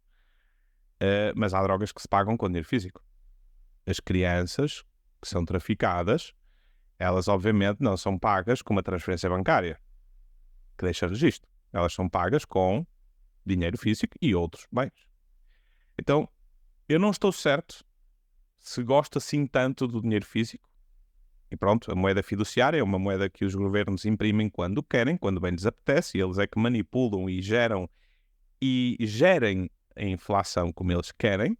mas há drogas que se pagam com dinheiro físico. As crianças que são traficadas, elas obviamente não são pagas com uma transferência bancária que deixa registro. Elas são pagas com dinheiro físico e outros bens. Então, eu não estou certo se gosto assim tanto do dinheiro físico. E pronto, a moeda fiduciária é uma moeda que os governos imprimem quando querem, quando bem lhes apetece, e eles é que manipulam e gerem a inflação como eles querem.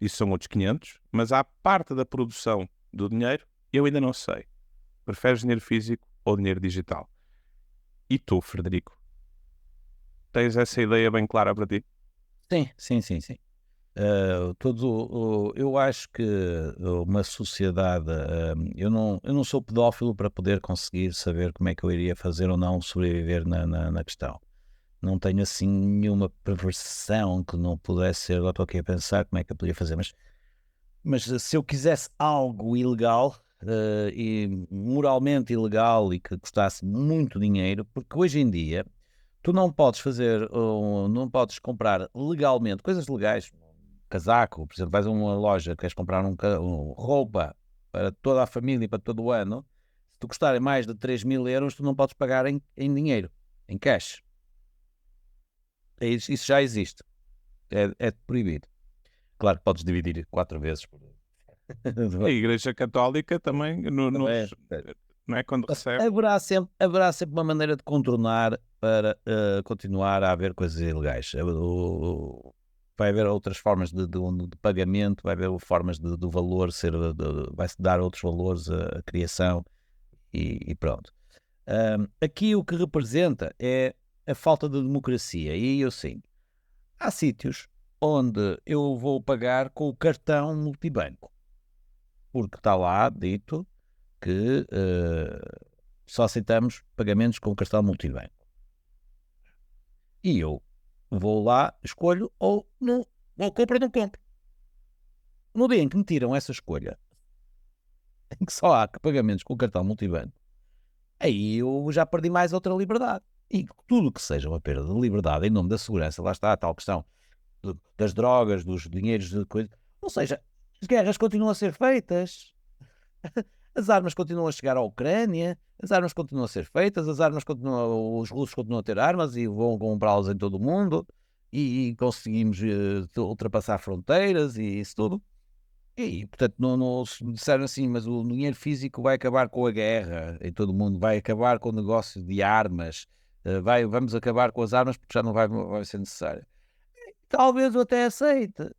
Isso são outros 500. Mas à parte da produção do dinheiro, eu ainda não sei. Preferes dinheiro físico ou dinheiro digital? E tu, Frederico? Tens essa ideia bem clara para ti? Sim. Eu acho que uma sociedade, eu não sou pedófilo para poder conseguir saber como é que eu iria fazer ou não sobreviver na questão. Não tenho assim nenhuma perversão que não pudesse ser. Agora estou aqui a pensar como é que eu poderia fazer, mas se eu quisesse algo ilegal e moralmente ilegal e que custasse muito dinheiro, porque hoje em dia tu não podes fazer, não podes comprar legalmente coisas legais, casaco, por exemplo, vais a uma loja, queres comprar roupa para toda a família e para todo o ano, se tu custarem mais de 3.000 euros, tu não podes pagar em dinheiro, em cash. Isso já existe, é proibido. Claro que podes dividir 4 vezes por... A Igreja Católica também, não é quando recebe. Haverá sempre uma maneira de contornar para continuar a haver coisas ilegais. Vai haver outras formas de pagamento, vai haver formas do valor ser, vai-se dar outros valores à criação e pronto. Aqui o que representa é a falta de democracia. E eu sim, há sítios onde eu vou pagar com o cartão multibanco, porque está lá dito que só aceitamos pagamentos com cartão multibanco. E eu vou lá, escolho ou não compro ou não compro. No dia em que me tiram essa escolha, em que só há pagamentos com cartão multibanco, aí eu já perdi mais outra liberdade. E tudo que seja uma perda de liberdade em nome da segurança, lá está a tal questão das drogas, dos dinheiros, de coisa. Ou seja, as guerras continuam a ser feitas, as armas continuam a chegar à Ucrânia, as armas continuam a ser feitas, os russos continuam a ter armas e vão comprá-las em todo o mundo e conseguimos ultrapassar fronteiras e isso tudo. E, portanto, não se me disseram assim, mas o dinheiro físico vai acabar com a guerra em todo o mundo, vai acabar com o negócio de armas, vamos acabar com as armas porque já não vai ser necessário. Talvez eu até aceite.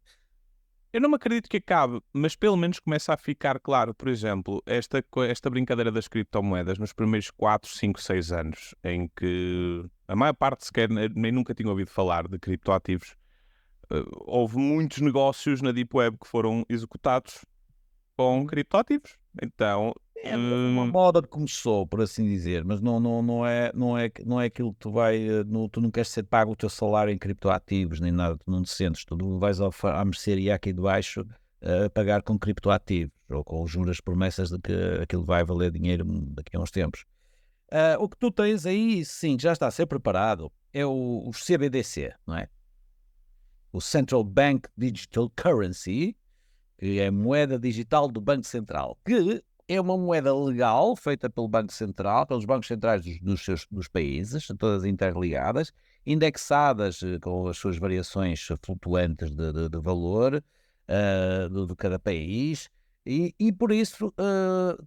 Eu não me acredito que acabe, mas pelo menos começa a ficar claro, por exemplo, esta brincadeira das criptomoedas nos primeiros 4, 5, 6 anos, em que a maior parte sequer nem nunca tinha ouvido falar de criptoativos. Houve muitos negócios na Deep Web que foram executados com criptoativos. Então, É uma moda que começou, por assim dizer, mas não é aquilo que tu tu não queres ser pago o teu salário em criptoativos, nem nada, tu não te sentes, tu vais à mercearia aqui de baixo a pagar com criptoativos, ou com juras promessas de que aquilo vai valer dinheiro daqui a uns tempos. O que tu tens aí, sim, já está a ser preparado, é o CBDC, não é? O Central Bank Digital Currency, que é a moeda digital do Banco Central, que é uma moeda legal feita pelo Banco Central, pelos bancos centrais dos países, todas interligadas, indexadas com as suas variações flutuantes de valor de cada país, e por isso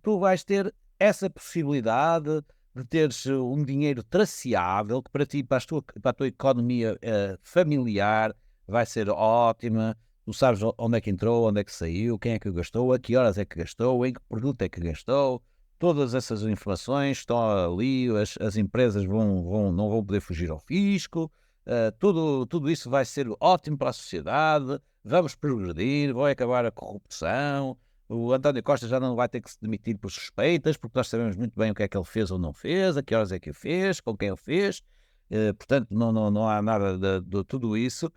tu vais ter essa possibilidade de teres um dinheiro traceável, que para ti, para a tua economia familiar, vai ser ótima. Tu sabes onde é que entrou, onde é que saiu, quem é que gastou, a que horas é que gastou, em que produto é que gastou. Todas essas informações estão ali, as empresas não vão poder fugir ao fisco. Tudo isso vai ser ótimo para a sociedade. Vamos progredir, vai acabar a corrupção. O António Costa já não vai ter que se demitir por suspeitas, porque nós sabemos muito bem o que é que ele fez ou não fez, a que horas é que o fez, com quem o fez. Portanto, não há nada de tudo isso.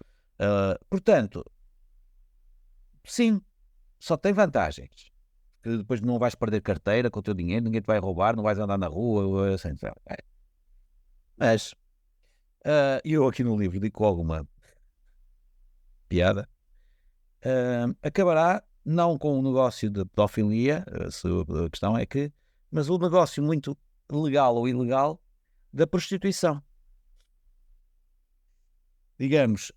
Portanto, sim, só tem vantagens. Que depois não vais perder carteira com o teu dinheiro, ninguém te vai roubar, não vais andar na rua, assim, mas eu aqui no livro digo com alguma piada, acabará não com o negócio de pedofilia, a questão é que, mas o negócio muito legal ou ilegal da prostituição. Digamos,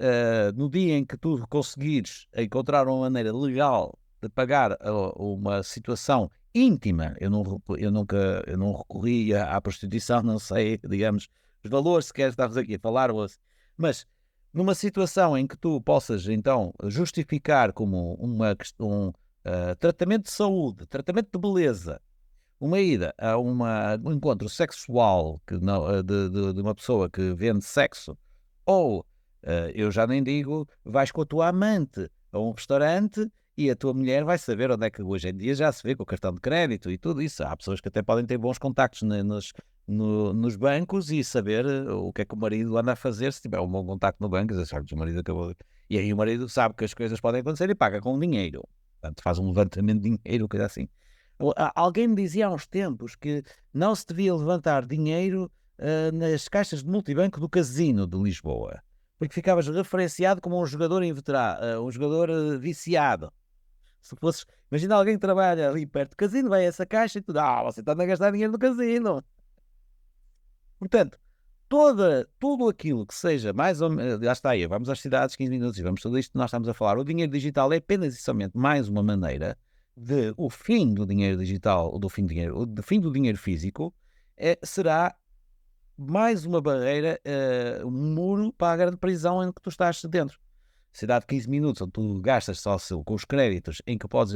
no dia em que tu conseguires encontrar uma maneira legal de pagar uma situação íntima, eu não recorri à prostituição, não sei, digamos, os valores, se queres, estamos aqui a falar, mas numa situação em que tu possas, então, justificar como um tratamento de saúde, tratamento de beleza, uma ida a um encontro sexual que não, de uma pessoa que vende sexo, ou eu já nem digo, vais com a tua amante a um restaurante e a tua mulher vai saber onde é que hoje em dia já se vê com o cartão de crédito e tudo isso. Há pessoas que até podem ter bons contactos nos bancos e saber o que é que o marido anda a fazer se tiver um bom contacto no banco. O marido acabou. E aí o marido sabe que as coisas podem acontecer e paga com dinheiro. Portanto, faz um levantamento de dinheiro, coisa assim. Alguém me dizia há uns tempos que não se devia levantar dinheiro nas caixas de multibanco do Casino de Lisboa, porque ficavas referenciado como um jogador inveterado, um jogador viciado. Se fosses, imagina alguém que trabalha ali perto do casino, vai a essa caixa e tu você está a gastar dinheiro no casino. Portanto, tudo aquilo que seja mais ou menos, já está aí, vamos às cidades 15 minutos e vamos tudo isto que nós estamos a falar. O dinheiro digital é apenas e somente mais uma maneira de o fim do dinheiro digital, do fim do dinheiro físico, será mais uma barreira, um muro para a grande prisão em que tu estás dentro. Cidade de 15 minutos, onde tu gastas só com os créditos, em que podes,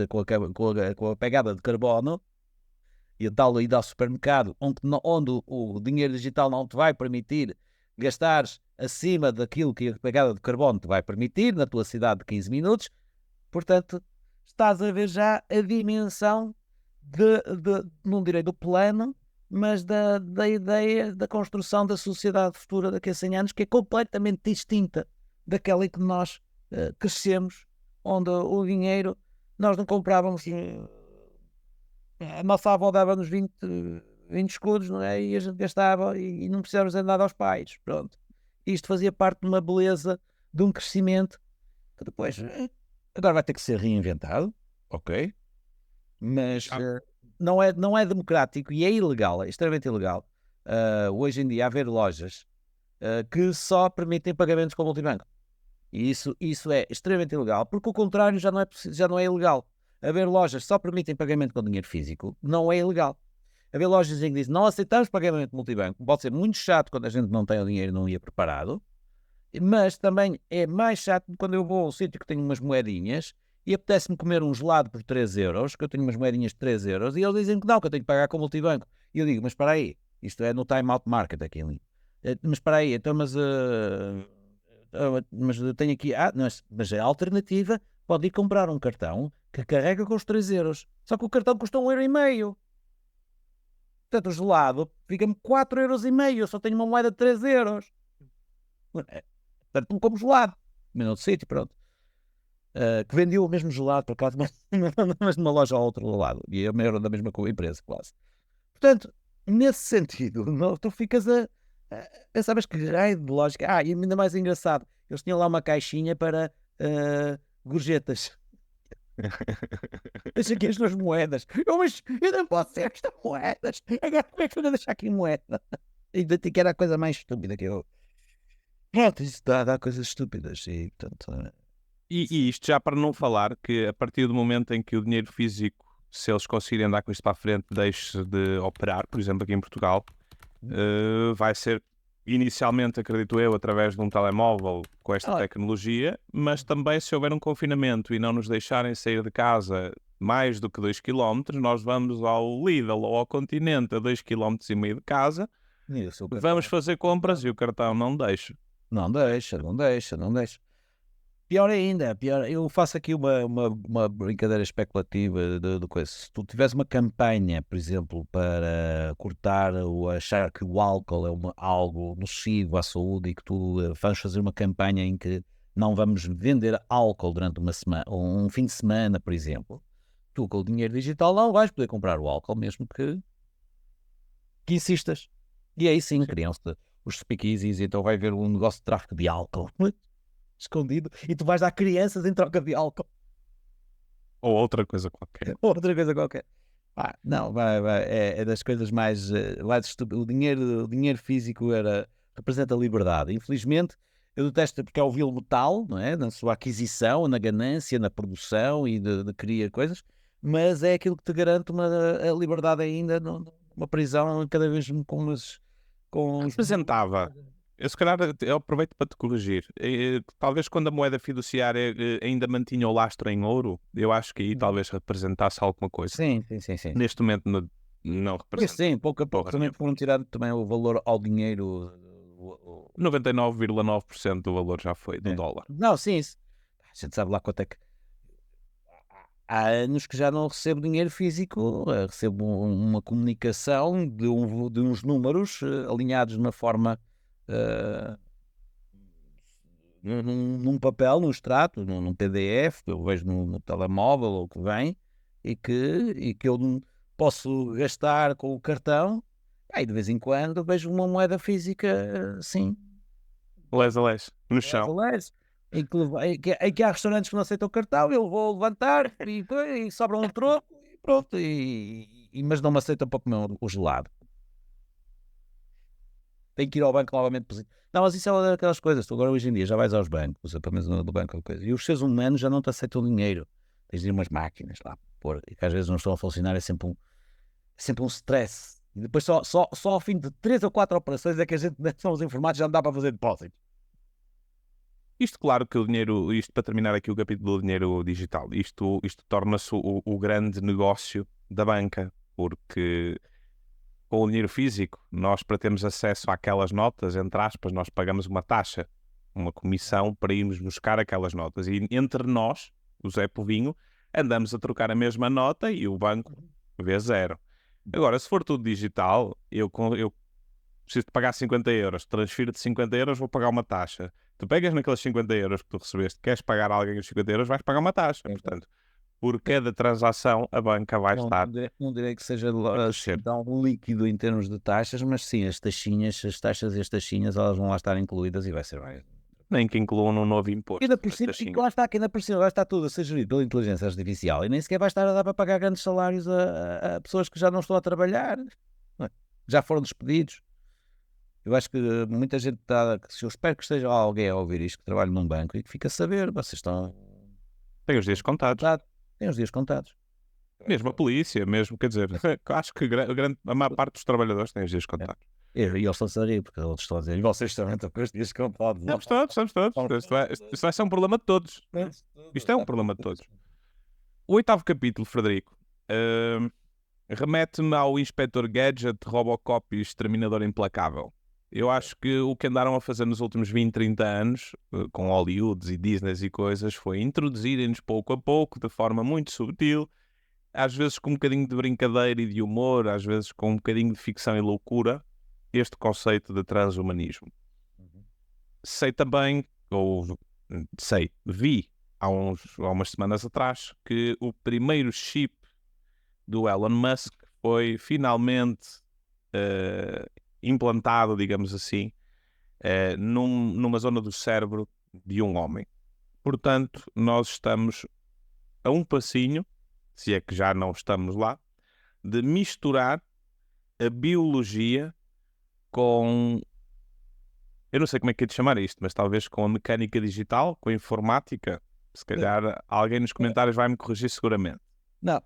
com a pegada de carbono, e a tal ida ao supermercado, onde o dinheiro digital não te vai permitir gastares acima daquilo que a pegada de carbono te vai permitir, na tua cidade de 15 minutos. Portanto, estás a ver já a dimensão não direi do plano, mas da ideia da construção da sociedade futura daqui a 100 anos, que é completamente distinta daquela em que nós crescemos, onde o dinheiro, nós não comprávamos, a nossa avó dava-nos 20 escudos, não é? E a gente gastava e não precisávamos de nada aos pais, pronto. Isto fazia parte de uma beleza, de um crescimento, que depois, agora vai ter que ser reinventado, ok? Mas não é democrático e é ilegal, é extremamente ilegal. Hoje em dia haver lojas que só permitem pagamentos com multibanco. E isso é extremamente ilegal, porque o contrário já não é ilegal. Haver lojas que só permitem pagamento com dinheiro físico não é ilegal. Haver lojas em que dizem não aceitamos pagamento multibanco pode ser muito chato quando a gente não tem o dinheiro e não ia preparado, mas também é mais chato quando eu vou a um sítio que tem umas moedinhas e apetece-me comer um gelado por 3 euros, que eu tenho umas moedinhas de 3 euros, e eles dizem que não, que eu tenho que pagar com multibanco. E eu digo, mas espera aí, isto é no time out market aqui. Mas espera aí, então, mas eu tenho aqui, mas a alternativa pode ir comprar um cartão que carrega com os 3 euros. Só que o cartão custa 1,5 €. Portanto, o gelado fica-me 4,5 €. Eu só tenho uma moeda de 3 euros. Portanto, não como gelado. Mas no sítio, pronto. Que vendia o mesmo gelado, por acaso, mas numa loja ao outro lado. E era da mesma empresa, quase. Portanto, nesse sentido, não, tu ficas a pensar, mas que raio de lógica. E ainda mais engraçado, eles tinham lá uma caixinha para gorjetas. Deixa aqui as tuas moedas. Mas eu não posso ser estas moedas. Agora como é que eu vou deixar aqui moeda? Ainda que era a coisa mais estúpida que eu... Pronto, isso dá coisas estúpidas e, portanto... E isto já para não falar que a partir do momento em que o dinheiro físico, se eles conseguirem andar com isto para a frente, deixe de operar, por exemplo, aqui em Portugal, vai ser inicialmente, acredito eu, através de um telemóvel com esta tecnologia, mas também se houver um confinamento e não nos deixarem sair de casa mais do que 2 km, nós vamos ao Lidl ou ao Continente a 2,5 km de casa, vamos fazer compras e o cartão não deixa. Não deixa. Pior ainda, eu faço aqui uma brincadeira especulativa de coisa. Se tu tivesse uma campanha, por exemplo, para cortar ou achar que o álcool é algo nocivo à saúde e que tu vais fazer uma campanha em que não vamos vender álcool durante uma semana, ou um fim de semana, por exemplo, tu com o dinheiro digital não vais poder comprar o álcool, mesmo que insistas. E aí sim, criam-se os speakeasies, então vai haver um negócio de tráfico de álcool escondido, e tu vais dar crianças em troca de álcool. Ou outra coisa qualquer. Não, é das coisas mais estúpidas. O dinheiro físico representa a liberdade. Infelizmente, eu detesto porque é o vil metal, não é? Na sua aquisição, na ganância, na produção e de criar coisas, mas é aquilo que te garante a liberdade ainda numa prisão cada vez com representava. Eu se calhar eu aproveito para te corrigir. Talvez quando a moeda fiduciária ainda mantinha o lastro em ouro, eu acho que aí talvez representasse alguma coisa. Sim. Neste momento não representa. Sim, pouco a pouco também foram tirar também o valor ao dinheiro. 99,9% do valor já foi do dólar. Não, sim. A gente sabe lá quanto é que... Há anos que já não recebo dinheiro físico, recebo uma comunicação de uns números alinhados de uma forma... num papel, num extrato, num PDF, que eu vejo no telemóvel ou que vem, e que eu posso gastar com o cartão. Aí de vez em quando vejo uma moeda física assim, Les a les, no chão. em que há restaurantes que não aceitam o cartão, eu vou levantar e sobra um troco e pronto, mas não me aceitam para comer o gelado. Tenho que ir ao banco novamente. Não, mas isso é uma daquelas coisas. Tu agora hoje em dia já vais aos bancos, pelo menos do banco, e os seres humanos já não te aceitam dinheiro. Tens de ir umas máquinas lá pôr, e que às vezes não estão a funcionar, é sempre um stress. E depois só ao fim de 3 ou 4 operações é que a gente somos informados, já não dá para fazer depósito. Isto, claro que o dinheiro, isto para terminar aqui o capítulo do dinheiro digital, isto torna-se o grande negócio da banca. porque com o dinheiro físico, nós para termos acesso àquelas notas, entre aspas, nós pagamos uma taxa, uma comissão para irmos buscar aquelas notas. E entre nós, o Zé Povinho, andamos a trocar a mesma nota e o banco vê zero. Agora, se for tudo digital, eu preciso de pagar 50 euros, transfiro-te 50 euros, vou pagar uma taxa. Tu pegas naqueles 50 euros que tu recebeste, queres pagar a alguém os 50 euros, vais pagar uma taxa. Portanto, por cada transação, a banca vai estar... Não direi que seja crescer. um líquido em termos de taxas, mas sim, as taxas e as taxinhas, elas vão lá estar incluídas e vai ser mais. Nem que incluam num novo imposto. E lá está tudo a ser gerido pela inteligência artificial e nem sequer vai estar a dar para pagar grandes salários a pessoas que já não estão a trabalhar, não é? Já foram despedidos. Eu acho que muita gente está... Eu espero que esteja alguém a ouvir isto, que trabalha num banco e que fique a saber, vocês estão... Tem os dias contados. Tem os dias contados. Mesmo a polícia, mesmo, quer dizer, acho que a maior parte dos trabalhadores tem os dias contados. E eles estão-se a rir, porque outros estão a dizer, e vocês também estão com os dias contados. Estamos todos. Isto vai ser um problema de todos. Isto é um problema de todos. O 8º capítulo, Frederico, remete-me ao Inspector Gadget, Robocop e Exterminador Implacável. Eu acho que o que andaram a fazer nos últimos 20, 30 anos, com Hollywoods e Disneys e coisas, foi introduzirem-nos pouco a pouco, de forma muito subtil, às vezes com um bocadinho de brincadeira e de humor, às vezes com um bocadinho de ficção e loucura, este conceito de transhumanismo. Sei também, vi há umas semanas atrás, que o primeiro chip do Elon Musk foi finalmente implantado, digamos assim, numa zona do cérebro de um homem. Portanto, nós estamos a um passinho, se é que já não estamos lá, de misturar a biologia com... Eu não sei como é que é de chamar isto, mas talvez com a mecânica digital, com a informática. Se calhar alguém nos comentários vai me corrigir seguramente. Não,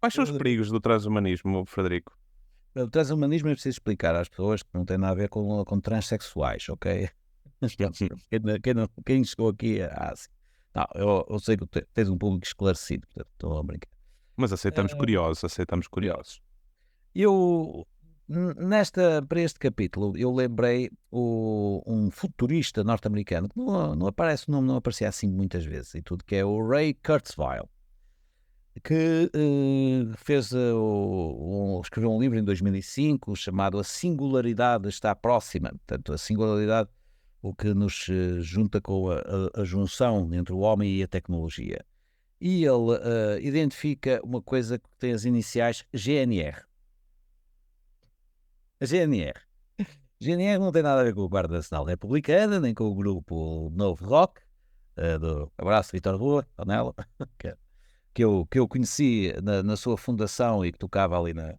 Quais são os perigos do transhumanismo, Frederico? o transhumanismo é preciso explicar às pessoas que não tem nada a ver com transexuais, ok? Quem chegou aqui é Ásia. Não, eu sei que tens um público esclarecido, portanto, estou a brincar. Mas aceitamos curiosos. Eu, para este capítulo, eu lembrei um futurista norte-americano, que não aparece, não aparecia assim muitas vezes, e tudo, que é o Ray Kurzweil, que escreveu um livro em 2005 chamado A Singularidade Está Próxima. Portanto, a singularidade, o que nos junta com a junção entre o homem e a tecnologia. E ele identifica uma coisa que tem as iniciais GNR. A GNR. GNR não tem nada a ver com o Guarda Nacional Republicana, nem com o grupo Novo Rock, do abraço Vitor Rua, Anela, que eu conheci na sua fundação e que tocava ali na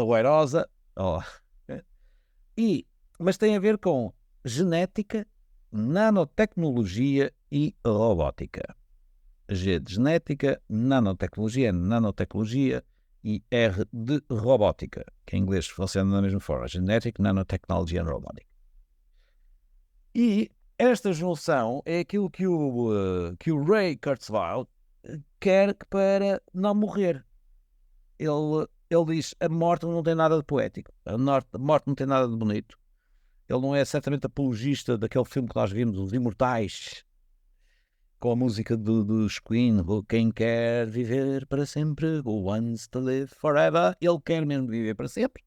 Oeirosa. Mas tem a ver com genética, nanotecnologia e robótica. G de genética, nanotecnologia e R de robótica, que em inglês funciona da mesma forma, Genetic, Nanotechnology and Robotics. E esta junção é aquilo que o Ray Kurzweil quer para não morrer. Ele diz, a morte não tem nada de poético, a morte não tem nada de bonito. Ele não é certamente apologista daquele filme que nós vimos, Os Imortais, com a música dos Queen, quem quer viver para sempre, who wants to live forever, ele quer mesmo viver para sempre.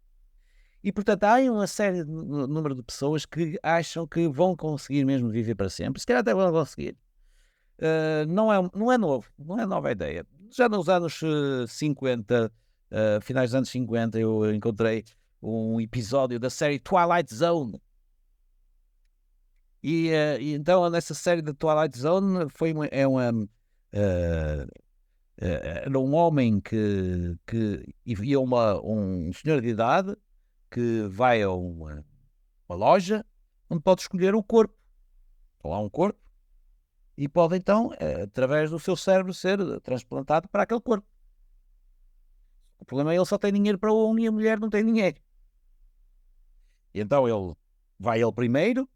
E, portanto, há uma série de número de pessoas que acham que vão conseguir mesmo viver para sempre. Se calhar até vão conseguir. Não é novo, não é nova ideia. Já nos anos 50, finais dos anos 50, eu encontrei um episódio da série Twilight Zone. E então, nessa série da Twilight Zone, era um homem que e um senhor de idade que vai a uma loja onde pode escolher o corpo. Ou há um corpo e pode então, através do seu cérebro, ser transplantado para aquele corpo. O problema é que ele só tem dinheiro para um e a mulher não tem dinheiro. E então ele vai primeiro,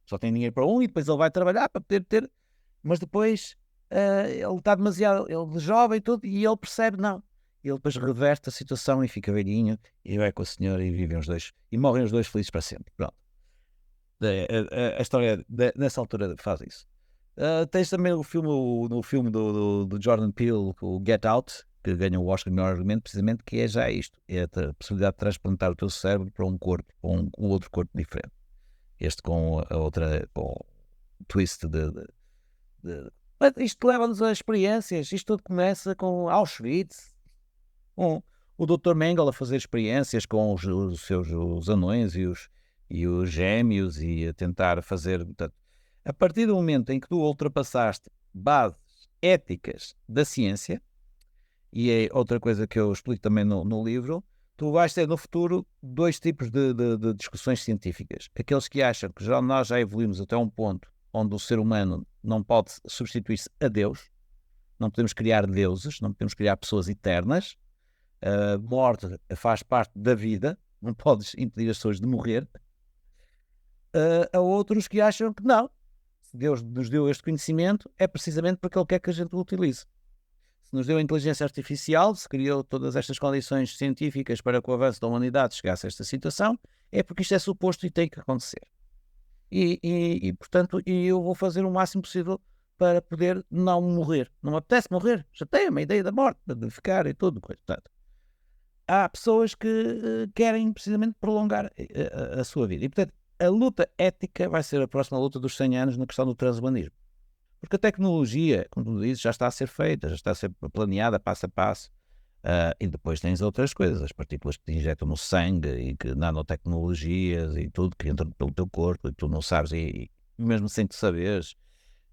só tem dinheiro para um e depois ele vai trabalhar para poder ter, mas depois ele está demasiado ele jovem e tudo, e ele percebe, não. Ele depois reverte a situação e fica velhinho, e vai com a senhora e vivem os dois, e morrem os dois felizes para sempre. Pronto. A história nessa altura faz isso. Tens também no filme do Jordan Peele, o Get Out, que ganha o Oscar de melhor argumento, precisamente, que é já isto: é a possibilidade de transplantar o teu cérebro para um corpo, para um outro corpo diferente. Este com a outra, com o twist Mas isto leva-nos a experiências. Isto tudo começa com Auschwitz, com o Dr. Mengele a fazer experiências com os seus os anões e os gêmeos, e a tentar fazer. Portanto, a partir do momento em que tu ultrapassaste bases éticas da ciência, e é outra coisa que eu explico também no livro, tu vais ter no futuro dois tipos de discussões científicas. Aqueles que acham que nós já evoluímos até um ponto onde o ser humano não pode substituir-se a Deus, não podemos criar deuses, não podemos criar pessoas eternas, a morte faz parte da vida, não podes impedir as pessoas de morrer. Há outros que acham que não, se Deus nos deu este conhecimento, é precisamente porque Ele quer que a gente o utilize. Se nos deu a inteligência artificial, se criou todas estas condições científicas para que o avanço da humanidade chegasse a esta situação, é porque isto é suposto e tem que acontecer. Portanto, eu vou fazer o máximo possível para poder não morrer. Não me apetece morrer, já tenho uma ideia da morte, de ficar e tudo. Portanto, há pessoas que querem precisamente prolongar a sua vida. E, portanto, a luta ética vai ser a próxima luta dos 100 anos na questão do transhumanismo. Porque a tecnologia, como tu dizes, já está a ser feita, já está a ser planeada passo a passo. E depois tens outras coisas, as partículas que te injetam no sangue e que nanotecnologias e tudo que entram pelo teu corpo e tu não sabes, e mesmo sem te saberes,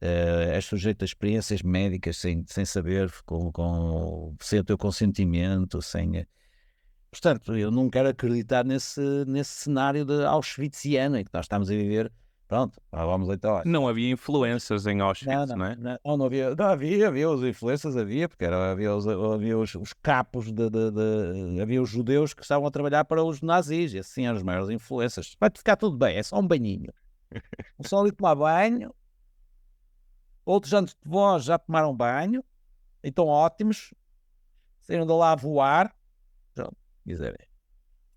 és sujeito a experiências médicas sem saber, sem o teu consentimento, sem... Portanto, eu não quero acreditar nesse cenário de Auschwitziano em que nós estamos a viver. Pronto, vamos então. Não havia influencers em Auschwitz, não é? Não havia os influencers, porque havia os capos, havia os judeus que estavam a trabalhar para os nazis, e assim eram os maiores influencers. Vai-te ficar tudo bem, é só um banhinho. Só ali tomar banho, outros antes de vós já tomaram banho, e estão ótimos, saíram de lá a voar. Pronto, quiserem.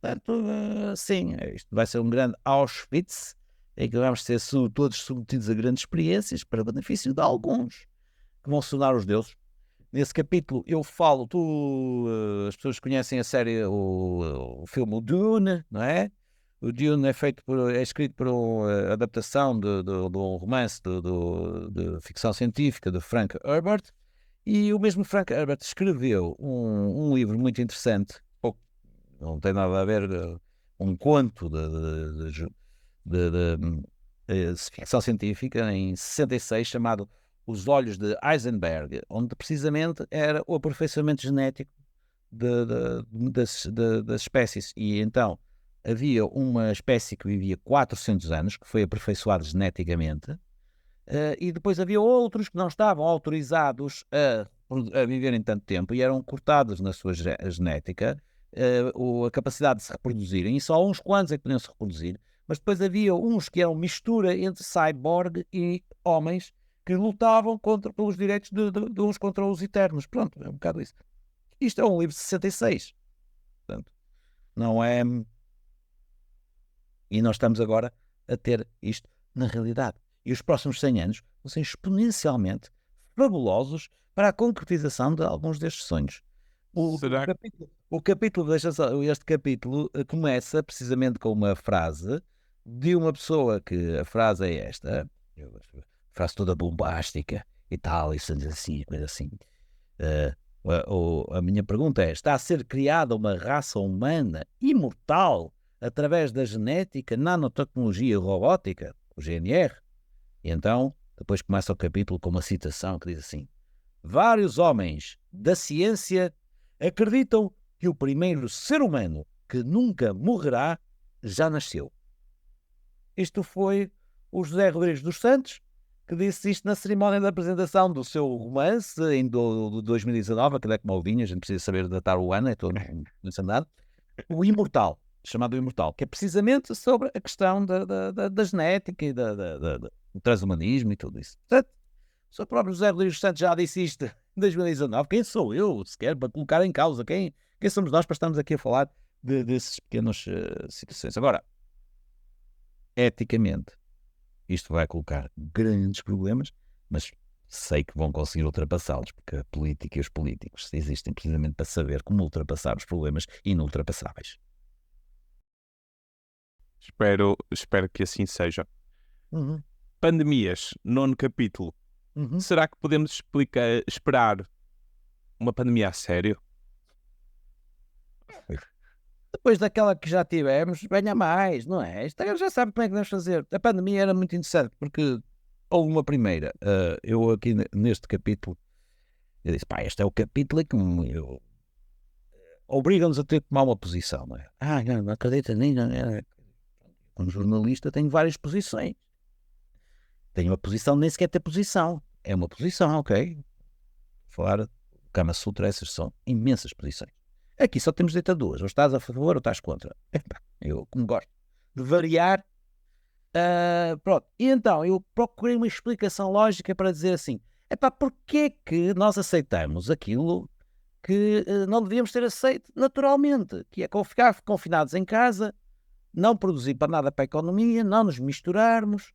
Portanto, sim, isto vai ser um grande Auschwitz, em que vamos ser todos submetidos a grandes experiências para benefício de alguns que vão se tornar os deuses. Nesse capítulo eu falo, as pessoas conhecem a série, o filme o Dune, não é? O Dune é escrito por uma adaptação de um romance de ficção científica de Frank Herbert, e o mesmo Frank Herbert escreveu um livro muito interessante, não tem nada a ver, um conto de ficção científica em 66, chamado Os Olhos de Heisenberg, onde precisamente era o aperfeiçoamento genético das espécies. E então havia uma espécie que vivia 400 anos, que foi aperfeiçoada geneticamente, e depois havia outros que não estavam autorizados a viverem tanto tempo e eram cortados na sua genética, a capacidade de se reproduzirem, e só uns quantos é que podiam se reproduzir. Mas depois havia uns que eram mistura entre cyborg e homens que lutavam pelos direitos de uns contra os eternos. Pronto, é um bocado isso. Isto é um livro de 66. Portanto, não é... E nós estamos agora a ter isto na realidade. E os próximos 100 anos vão ser exponencialmente fabulosos para a concretização de alguns destes sonhos. Este capítulo começa precisamente com uma frase de uma pessoa que a frase é esta, frase toda bombástica e tal, e assim, coisa assim. A minha pergunta é: está a ser criada uma raça humana imortal através da genética, nanotecnologia e robótica, o GNR? E então, depois começa o capítulo com uma citação que diz assim: vários homens da ciência acreditam que o primeiro ser humano que nunca morrerá já nasceu. Isto foi o José Rodrigues dos Santos, que disse isto na cerimónia da apresentação do seu romance em 2019, que é como Aldinha, a gente precisa saber datar o ano, é todo insanidade. O Imortal, chamado Imortal, que é precisamente sobre a questão da genética e do transhumanismo e tudo isso. Portanto, O seu próprio José Rodrigues Santos já disse isto em 2019. Quem sou eu, sequer, para colocar em causa? Quem somos nós para estarmos aqui a falar desses pequenas situações? Agora, eticamente, isto vai colocar grandes problemas, mas sei que vão conseguir ultrapassá-los, porque a política e os políticos existem precisamente para saber como ultrapassar os problemas inultrapassáveis. Espero que assim seja. Pandemias, 9º capítulo. Será que podemos esperar uma pandemia a sério? Depois daquela que já tivemos, venha mais, não é? Isto agora já sabe como é que devemos fazer. A pandemia era muito interessante, porque houve uma primeira. Eu aqui neste capítulo, eu disse, pá, este é o capítulo em que obriga-nos a ter que tomar uma posição, não é? Não acredita nem... Como jornalista tenho várias posições. Tenho uma posição, nem sequer ter posição. É uma posição, ok? Falar Kama Sutra, essas são imensas posições. Aqui só temos direito a duas. Ou estás a favor ou estás contra. Eu, como gosto de variar, pronto. E então, eu procurei uma explicação lógica para dizer assim, porquê é que nós aceitamos aquilo que não devíamos ter aceito naturalmente, que é ficar confinados em casa, não produzir para nada para a economia, não nos misturarmos,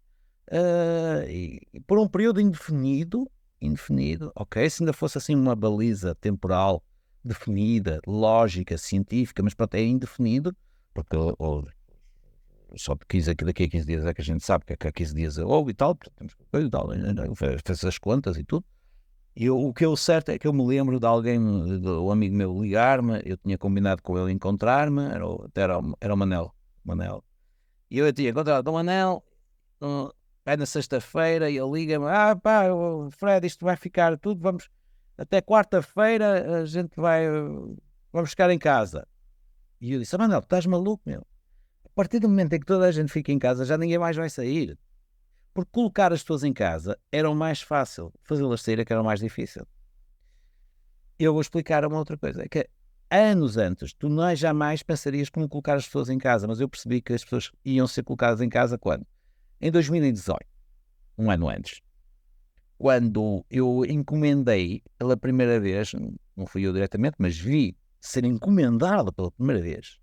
e por um período indefinido, ok? Se ainda fosse assim uma baliza temporal definida, lógica, científica, mas pronto, é indefinido, porque só daqui a 15 dias é que a gente sabe que há 15 dias houve e tal, temos que fez as contas e tudo. E o que é o certo é que eu me lembro de alguém, um amigo meu ligar-me, eu tinha combinado com ele encontrar-me, era o Manel, e eu tinha encontrado o Manel, é na sexta-feira, e ele liga-me, Fred, isto vai ficar tudo, vamos, até quarta-feira a gente vamos ficar em casa. E eu disse, Manel, estás maluco, meu? A partir do momento em que toda a gente fica em casa, já ninguém mais vai sair. Porque colocar as pessoas em casa era o mais fácil, fazê-las sair é que era o mais difícil. Eu vou explicar uma outra coisa, é que anos antes, tu jamais pensarias como colocar as pessoas em casa, mas eu percebi que as pessoas iam ser colocadas em casa quando? Em 2018, um ano antes, quando eu encomendei pela primeira vez, não fui eu diretamente, mas vi ser encomendada pela primeira vez,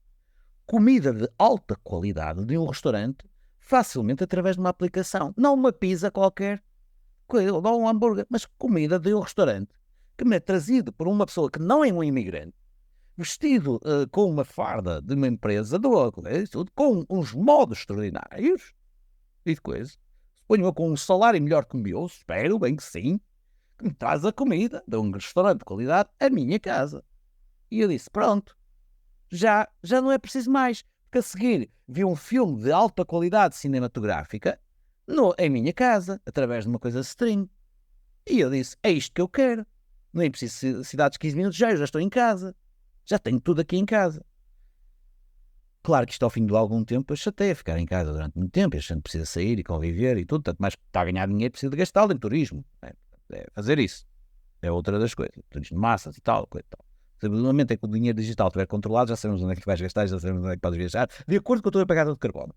comida de alta qualidade de um restaurante, facilmente através de uma aplicação. Não uma pizza qualquer, não um hambúrguer, mas comida de um restaurante que me é trazido por uma pessoa que não é um imigrante, vestido com uma farda de uma empresa, com uns modos extraordinários e de coisa. Ponho-a com um salário melhor que o meu, espero bem que sim, que me traz a comida de um restaurante de qualidade à minha casa. E eu disse, pronto, já não é preciso mais, porque a seguir vi um filme de alta qualidade cinematográfica em minha casa, através de uma coisa stream. E eu disse, é isto que eu quero. Nem preciso de cidades de 15 minutos, já estou em casa. Já tenho tudo aqui em casa. Claro que isto ao fim de algum tempo eu chateia ficar em casa durante muito tempo, a gente precisa sair e conviver e tudo, tanto mais que está a ganhar dinheiro, precisa de gastá-lo em turismo. É fazer isso. É outra das coisas. Turismo de massas e tal, coisa e tal. No momento em que o dinheiro digital estiver controlado, já sabemos onde é que vais gastar, já sabemos onde é que podes viajar, de acordo com a tua pegada de carbono.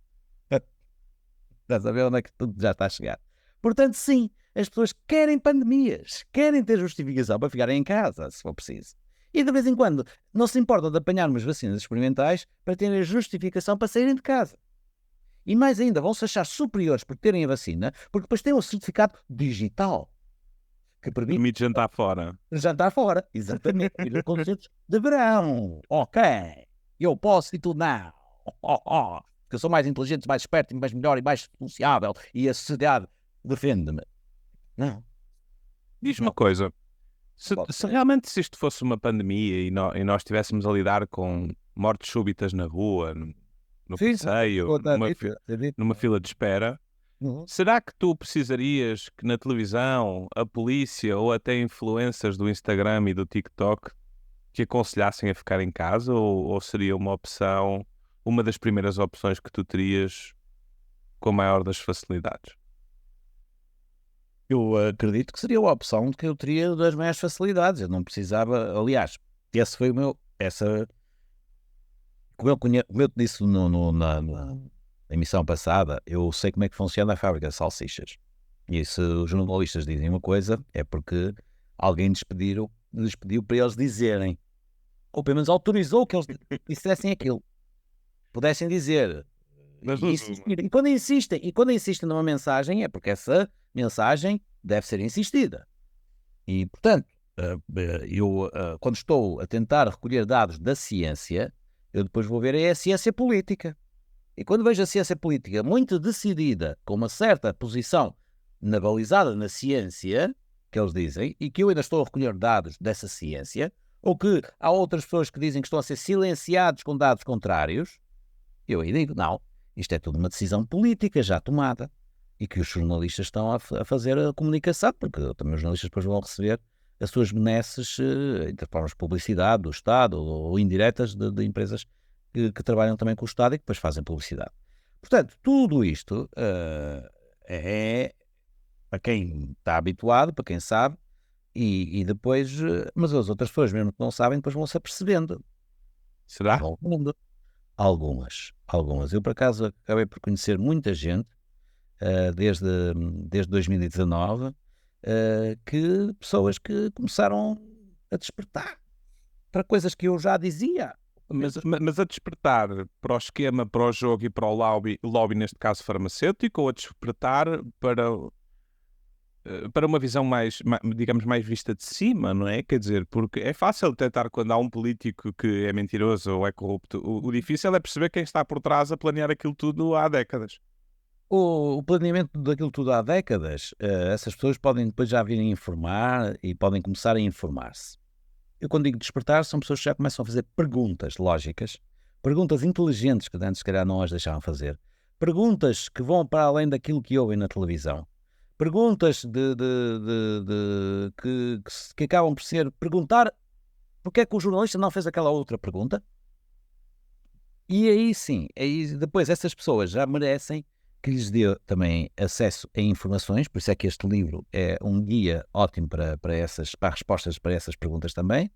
Estás a ver onde é que tudo já está a chegar. Portanto, sim, as pessoas querem pandemias, querem ter justificação para ficarem em casa, se for preciso. E de vez em quando não se importam de apanhar umas vacinas experimentais para terem a justificação para saírem de casa. E mais ainda, vão-se achar superiores por terem a vacina, porque depois têm um certificado digital que permite jantar fora. Jantar fora, exatamente. Ir a concertos de verão. Ok. Eu posso e tu não. Porque eu sou mais inteligente, mais esperto, mais melhor e mais sociável. E a sociedade defende-me. Não. Diz-me uma coisa. Se realmente isto fosse uma pandemia e nós estivéssemos a lidar com mortes súbitas na rua, no passeio, numa fila de espera, será que tu precisarias que na televisão, a polícia ou até influencers do Instagram e do TikTok te aconselhassem a ficar em casa ou seria uma opção, uma das primeiras opções que tu terias com a maior das facilidades? Eu acredito que seria a opção que eu teria das maiores facilidades. Eu não precisava, aliás, esse foi o meu, como eu te disse na emissão passada, eu sei como é que funciona a fábrica de salsichas. E se os jornalistas dizem uma coisa, é porque alguém lhes pediu para eles dizerem, ou pelo menos autorizou que eles dissessem aquilo. Pudessem dizer. Mas E quando insistem numa mensagem, é porque essa mensagem deve ser insistida. E, portanto, eu, quando estou a tentar recolher dados da ciência, eu depois vou ver a ciência política. E quando vejo a ciência política muito decidida, com uma certa posição balizada na ciência, que eles dizem, e que eu ainda estou a recolher dados dessa ciência, ou que há outras pessoas que dizem que estão a ser silenciados com dados contrários, eu aí digo, não, isto é tudo uma decisão política já tomada, e que os jornalistas estão a fazer a comunicação, porque também os jornalistas depois vão receber as suas benesses de formas de publicidade do Estado ou indiretas de empresas que trabalham também com o Estado e que depois fazem publicidade. Portanto, tudo isto é para quem está habituado, para quem sabe, e depois, mas as outras pessoas, mesmo que não sabem, depois vão-se apercebendo. será? Algumas. Eu, por acaso, acabei por conhecer muita gente, desde 2019, que pessoas que começaram a despertar para coisas que eu já dizia. Mas a despertar para o esquema, para o jogo e para o lobby neste caso farmacêutico, ou a despertar para uma visão digamos, mais vista de cima, não é? Quer dizer, porque é fácil detectar quando há um político que é mentiroso ou é corrupto. O difícil é perceber quem está por trás a planear aquilo tudo há décadas. O planeamento daquilo tudo há décadas, essas pessoas podem depois já virem informar e podem começar a informar-se. Eu, quando digo despertar, são pessoas que já começam a fazer perguntas lógicas, perguntas inteligentes que antes, se calhar, não as deixavam fazer, perguntas que vão para além daquilo que ouvem na televisão, perguntas que acabam por ser perguntar porque é que o jornalista não fez aquela outra pergunta. E aí sim, depois essas pessoas já merecem que lhes dê também acesso a informações, por isso é que este livro é um guia ótimo para respostas para essas perguntas também.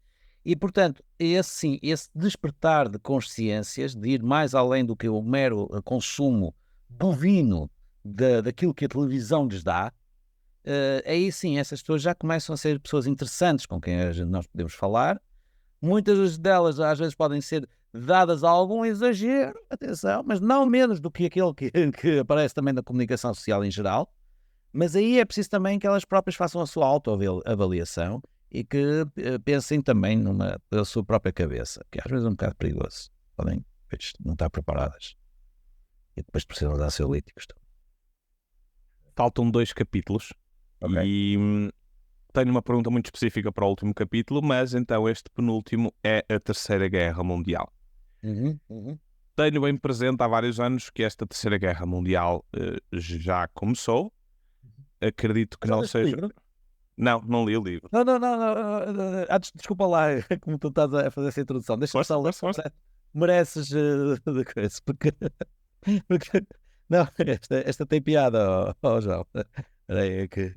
E, portanto, esse despertar de consciências, de ir mais além do que o mero consumo bovino daquilo que a televisão lhes dá, aí sim, essas pessoas já começam a ser pessoas interessantes com quem nós podemos falar. Muitas delas às vezes podem ser dadas a algum exagero, atenção, mas não menos do que aquele que aparece também na comunicação social em geral. Mas aí é preciso também que elas próprias façam a sua autoavaliação e que pensem também pela sua própria cabeça, que às vezes é um bocado perigoso. Podem não estar preparadas e depois precisam de ansiolíticos. Faltam 2 capítulos. Okay. E tenho uma pergunta muito específica para o último capítulo, mas então este penúltimo é a Terceira Guerra Mundial. Tenho bem presente há vários anos que esta Terceira Guerra Mundial já começou. Acredito que não seja... Livro? Não li o livro. Não. Desculpa lá, como tu estás a fazer essa introdução. Deixa-me só ler. Mereces porque não, esta tem piada, João. Espera aí, que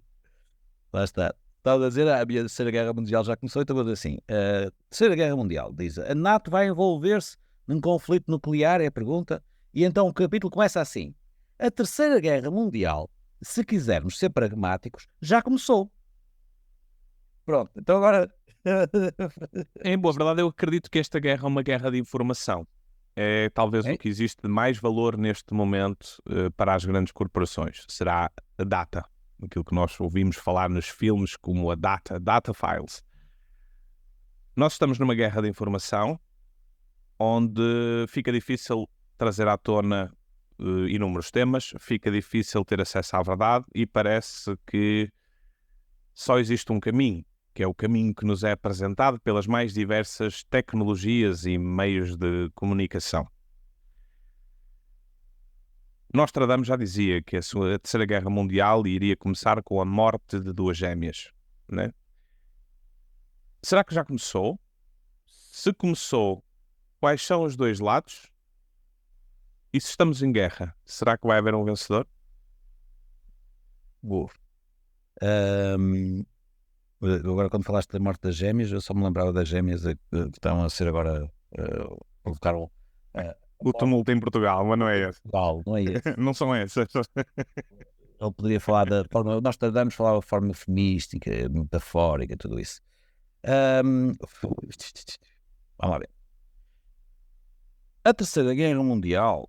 lá está. Estava a dizer, a minha Terceira Guerra Mundial já começou, então vou dizer assim, a Terceira Guerra Mundial, diz, a NATO vai envolver-se num conflito nuclear, é a pergunta, e então o capítulo começa assim, a Terceira Guerra Mundial, se quisermos ser pragmáticos, já começou. Pronto, então agora... Em boa verdade, eu acredito que esta guerra é uma guerra de informação. É talvez o que existe de mais valor neste momento para as grandes corporações. Será a data. Aquilo que nós ouvimos falar nos filmes como a data files. Nós estamos numa guerra de informação onde fica difícil trazer à tona inúmeros temas, fica difícil ter acesso à verdade e parece que só existe um caminho, que é o caminho que nos é apresentado pelas mais diversas tecnologias e meios de comunicação. Nostradamus já dizia que a Terceira Guerra Mundial iria começar com a morte de 2 gêmeas, né? Será que já começou? Se começou, quais são os 2 lados? E se estamos em guerra, será que vai haver um vencedor? Agora, quando falaste da morte das gêmeas, eu só me lembrava das gêmeas que estão a ser agora provocaram o tumulto em Portugal, mas não é esse. Não é esse. Não são essas. ele poderia falar da forma, nós tardamos a falar da forma feminística, metafórica, tudo isso. Vamos lá ver. A Terceira Guerra Mundial,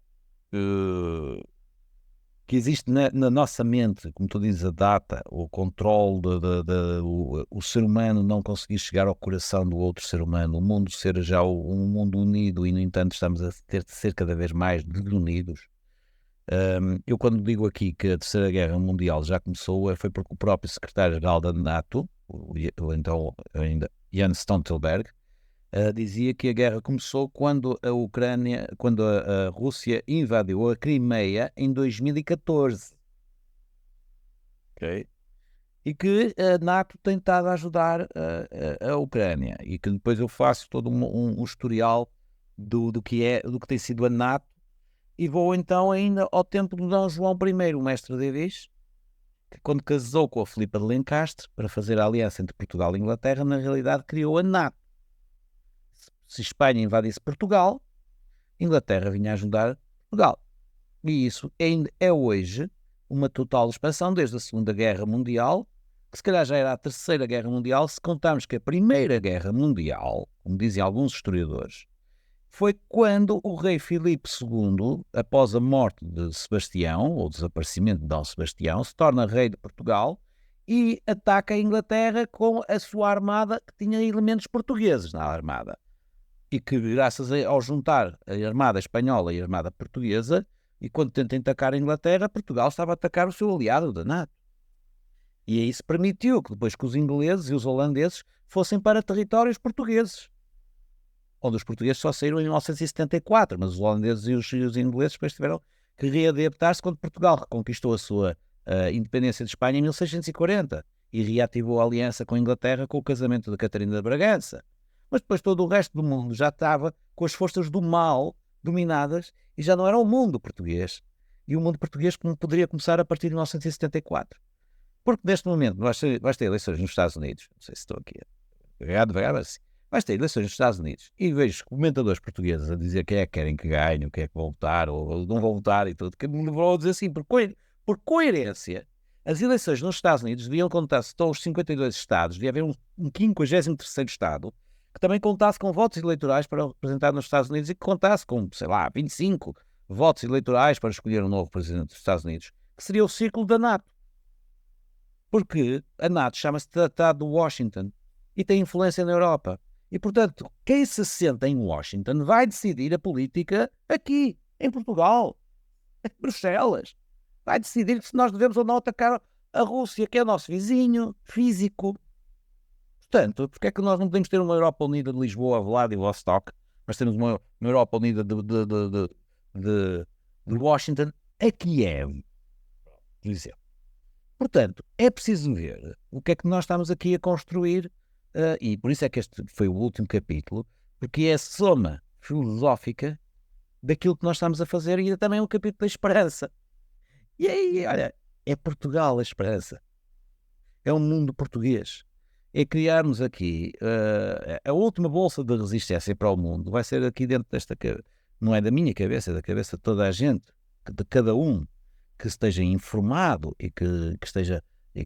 que existe na nossa mente, como tu dizes, a data, o controle, o ser humano não conseguir chegar ao coração do outro ser humano, o mundo ser já um mundo unido e, no entanto, estamos a ter de ser cada vez mais desunidos. Eu, quando digo aqui que a Terceira Guerra Mundial já começou, foi porque o próprio secretário-geral da NATO, então ainda Jens Stoltenberg, dizia que a guerra começou quando a Rússia invadiu a Crimeia em 2014. Okay? E que a NATO tem estado a ajudar a Ucrânia. E que depois eu faço todo um historial do que tem sido a NATO. E vou então ainda ao tempo de Dom João I, o mestre Davis, que quando casou com a Filipa de Lencastre, para fazer a aliança entre Portugal e Inglaterra, na realidade criou a NATO. Se Espanha invadisse Portugal, Inglaterra vinha ajudar Portugal. E isso ainda é hoje uma total expansão desde a Segunda Guerra Mundial, que se calhar já era a Terceira Guerra Mundial, se contarmos que a Primeira Guerra Mundial, como dizem alguns historiadores, foi quando o rei Filipe II, após a morte de Sebastião, ou o desaparecimento de Dom Sebastião, se torna rei de Portugal e ataca a Inglaterra com a sua armada, que tinha elementos portugueses na armada. E que, graças ao juntar a armada espanhola e a armada portuguesa, e quando tentam atacar a Inglaterra, Portugal estava a atacar o seu aliado da NATO. E isso permitiu que depois que os ingleses e os holandeses fossem para territórios portugueses, onde os portugueses só saíram em 1974, mas os holandeses e os ingleses depois tiveram que readaptar-se quando Portugal reconquistou a sua independência de Espanha em 1640 e reativou a aliança com a Inglaterra com o casamento de Catarina de Bragança. Mas depois todo o resto do mundo já estava com as forças do mal dominadas e já não era o mundo português. E o mundo português poderia começar a partir de 1974. Porque neste momento vais ter eleições nos Estados Unidos, não sei se estou aqui a devagar, mas vais ter eleições nos Estados Unidos e vejo comentadores portugueses a dizer quem é que querem que ganhe, quem é que vão votar ou não vão votar e tudo, que me vão dizer assim, por coerência, as eleições nos Estados Unidos deviam contar, se estão os 52 estados, devia haver um 53º estado que também contasse com votos eleitorais para representar nos Estados Unidos e que contasse com, sei lá, 25 votos eleitorais para escolher um novo presidente dos Estados Unidos, que seria o círculo da NATO. Porque a NATO chama-se Tratado de Washington e tem influência na Europa. E, portanto, quem se senta em Washington vai decidir a política aqui, em Portugal, em Bruxelas. Vai decidir se nós devemos ou não atacar a Rússia, que é o nosso vizinho físico. Portanto, porque é que nós não podemos ter uma Europa unida de Lisboa a Vladivostok, mas temos uma Europa unida de Washington a Kiev, por exemplo. Portanto, é preciso ver o que é que nós estamos aqui a construir, e por isso é que este foi o último capítulo, porque é a soma filosófica daquilo que nós estamos a fazer e também o capítulo da esperança. E aí, olha, é Portugal a esperança. É um mundo português. É criarmos aqui a última bolsa de resistência para o mundo. Vai ser aqui dentro desta... Não é da minha cabeça, é da cabeça de toda a gente, de cada um que esteja informado e que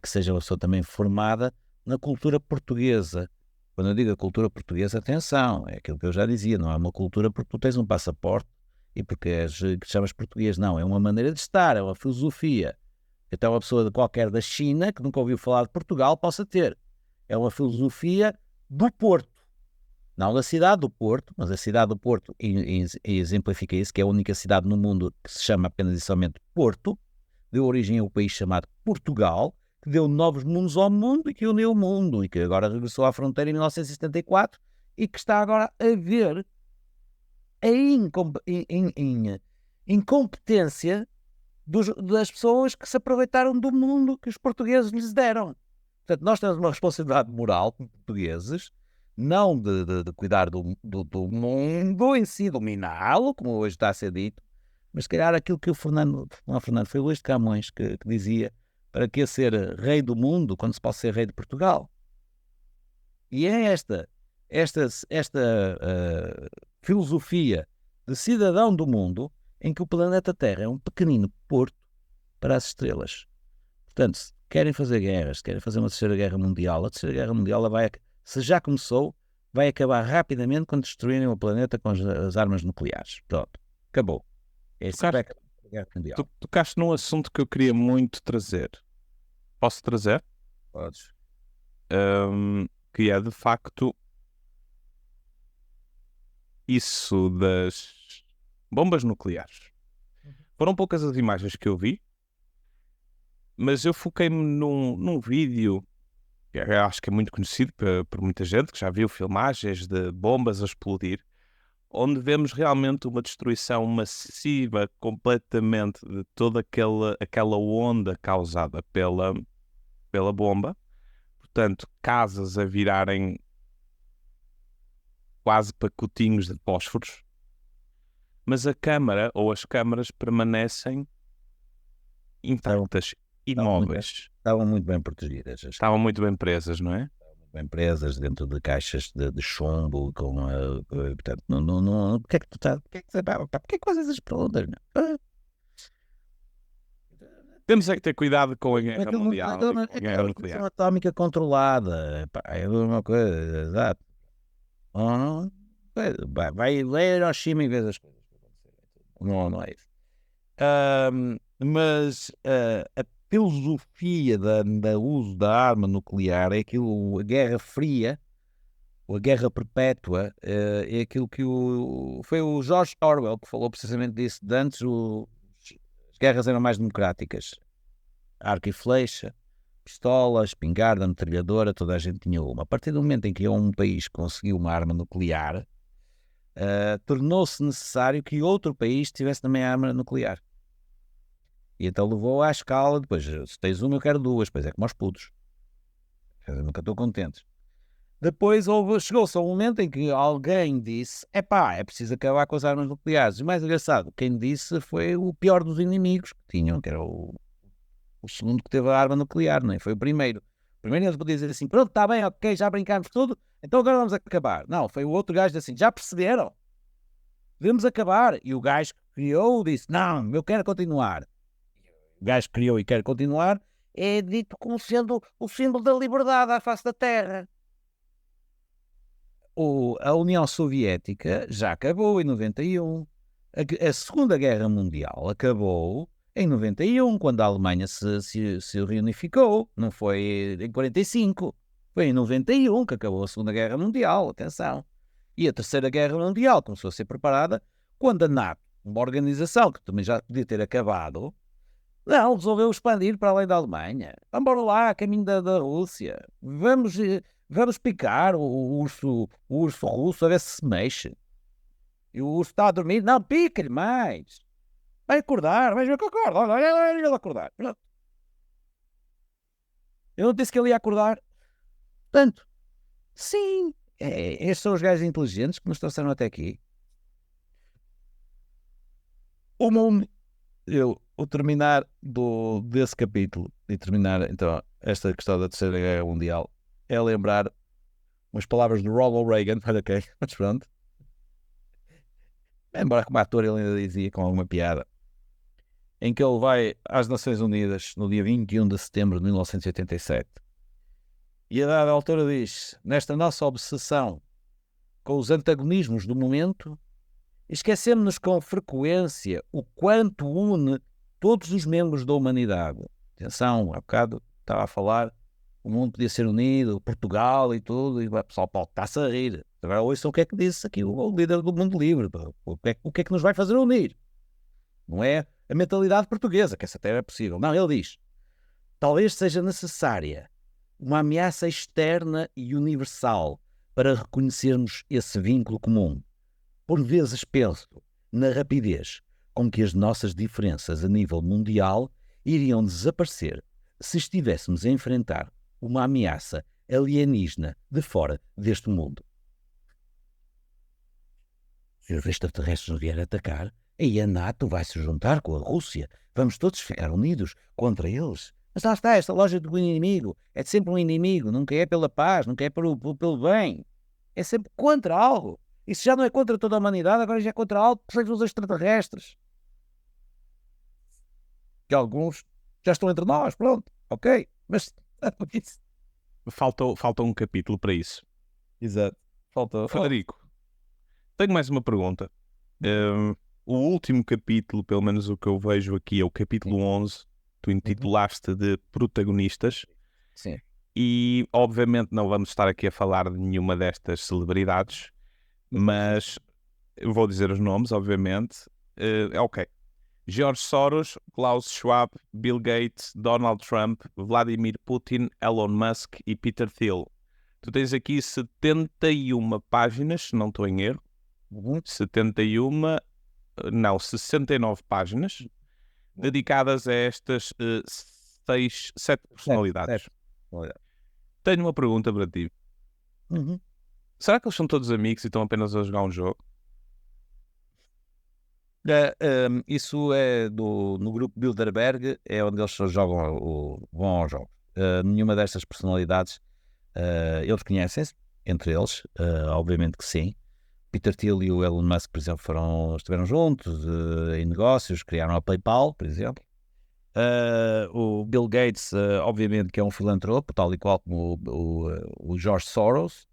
seja uma pessoa também formada na cultura portuguesa. Quando eu digo a cultura portuguesa, atenção, é aquilo que eu já dizia, não é uma cultura porque tu tens um passaporte e porque que te chamas português, não, é uma maneira de estar, é uma filosofia. Então uma pessoa qualquer da China, que nunca ouviu falar de Portugal, possa ter. É uma filosofia do Porto. Não da cidade do Porto, mas a cidade do Porto exemplifica isso, que é a única cidade no mundo que se chama apenas e somente Porto, deu origem a um país chamado Portugal, que deu novos mundos ao mundo e que uniu o mundo, e que agora regressou à fronteira em 1974 e que está agora a ver a incompetência das pessoas que se aproveitaram do mundo que os portugueses lhes deram. Portanto, nós temos uma responsabilidade moral como portugueses, não de cuidar do mundo em si, dominá-lo, como hoje está a ser dito, mas se calhar aquilo que foi o Luís de Camões que dizia, para que ser rei do mundo quando se pode ser rei de Portugal? E é esta filosofia de cidadão do mundo em que o planeta Terra é um pequenino porto para as estrelas. Portanto, se querem fazer guerras, se querem fazer uma terceira guerra mundial, a terceira guerra mundial se já começou, vai acabar rapidamente quando destruírem o planeta com as armas nucleares. Pronto, acabou. Esse vai acabar a guerra mundial. Tu tocaste num assunto que eu queria muito trazer. Posso trazer? Podes. Que é, de facto, isso das bombas nucleares. Foram poucas as imagens que eu vi, mas eu foquei-me num vídeo que eu acho que é muito conhecido por muita gente, que já viu filmagens de bombas a explodir, onde vemos realmente uma destruição massiva completamente de toda aquela onda causada pela bomba. Portanto, casas a virarem quase pacotinhos de fósforos, mas a câmara ou as câmaras permanecem intactas, imóveis. Estavam muito bem protegidas. Estavam muito bem presas, não é? Bem presas dentro de caixas de chumbo, portanto, não, porque é que tu estás, porque é que fazes as perguntas? Temos é que ter cuidado com a guerra mundial, com a guerra uma nuclear. atómica controlada, é uma coisa, exato. Vai a Hiroshima e vês as coisas. Não é isso. Mas a filosofia da uso da arma nuclear é aquilo, a Guerra Fria, ou a Guerra Perpétua, é aquilo que foi o George Orwell que falou precisamente disso. De antes as guerras eram mais democráticas. Arco e flecha, pistola, espingarda, metralhadora, toda a gente tinha uma. A partir do momento em que um país conseguiu uma arma nuclear, tornou-se necessário que outro país tivesse também a arma nuclear. E então levou à escala, depois, se tens uma eu quero duas, depois é como aos putos. Eu nunca estou contente. Depois chegou-se a um momento em que alguém disse, é preciso acabar com as armas nucleares. E o mais engraçado, quem disse foi o pior dos inimigos que tinham, que era o segundo que teve a arma nuclear, não é? Foi o primeiro. Primeiro eles podiam dizer assim, pronto, está bem, ok, já brincámos tudo, então agora vamos acabar. Não, foi o outro gajo assim, já perceberam? Devemos acabar. E o gajo que criou disse, não, eu quero continuar. O gajo que criou e quer continuar é dito como sendo o símbolo da liberdade à face da Terra. A União Soviética já acabou em 91. A Segunda Guerra Mundial acabou em 91, quando a Alemanha se reunificou. Não foi em 45. Foi em 91 que acabou a Segunda Guerra Mundial. Atenção. E a Terceira Guerra Mundial começou a ser preparada quando a NATO, uma organização que também já podia ter acabado, não, resolveu expandir para além da Alemanha. Vamos lá, a caminho da Rússia. Vamos picar o urso russo a ver se mexe. E o urso está a dormir. Não, pica-lhe mais. Vai acordar, vais ver que acorda. Olha ele acordar. Pronto. Eu não disse que ele ia acordar. Portanto, sim, estes são os gajos inteligentes que nos trouxeram até aqui. O mundo... O terminar desse capítulo e terminar então esta questão da Terceira Guerra Mundial é lembrar umas palavras de Ronald Reagan, olha ok, mas pronto. Embora como ator ele ainda dizia com alguma piada, em que ele vai às Nações Unidas no dia 21 de setembro de 1987 e a dada altura diz, nesta nossa obsessão com os antagonismos do momento, esquecemos-nos com frequência o quanto une todos os membros da humanidade. Atenção, há bocado estava a falar, o mundo podia ser unido, Portugal e tudo, e o pessoal está-se a rir. Agora ouçam o que é que disse aqui o líder do mundo livre. O que é que nos vai fazer unir? Não é a mentalidade portuguesa, que essa até é possível. Não, ele diz, talvez seja necessária uma ameaça externa e universal para reconhecermos esse vínculo comum. Por vezes penso na rapidez com que as nossas diferenças a nível mundial iriam desaparecer se estivéssemos a enfrentar uma ameaça alienígena de fora deste mundo. Se os extraterrestres nos vierem atacar, aí a NATO vai se juntar com a Rússia. Vamos todos ficar unidos contra eles. Mas lá está, esta lógica do inimigo. É sempre um inimigo, nunca é pela paz, nunca é pelo bem. É sempre contra algo. E se já não é contra toda a humanidade, agora já é contra algo que sejam os extraterrestres. Que alguns já estão entre nós, pronto. ok, mas isso. Falta um capítulo para isso. Exato. Falta. Frederico, tenho mais uma pergunta. O último capítulo, pelo menos o que eu vejo aqui, é o capítulo 11. Tu intitulaste de Protagonistas. Sim. E, obviamente, não vamos estar aqui a falar de nenhuma destas celebridades, mas eu vou dizer os nomes, obviamente. Ok. George Soros, Klaus Schwab, Bill Gates, Donald Trump, Vladimir Putin, Elon Musk e Peter Thiel. Tu tens aqui 71 páginas, se não estou em erro. 69 páginas dedicadas a estas 7 personalidades. Tenho uma pergunta para ti. Será que eles são todos amigos e estão apenas a jogar um jogo? Isso é no grupo Bilderberg, é onde eles jogam vão ao jogo. Nenhuma destas personalidades, eles conhecem-se, entre eles, obviamente que sim. Peter Thiel e o Elon Musk, por exemplo, estiveram juntos em negócios, criaram a PayPal, por exemplo. O Bill Gates, obviamente que é um filantropo, tal e qual como o George Soros.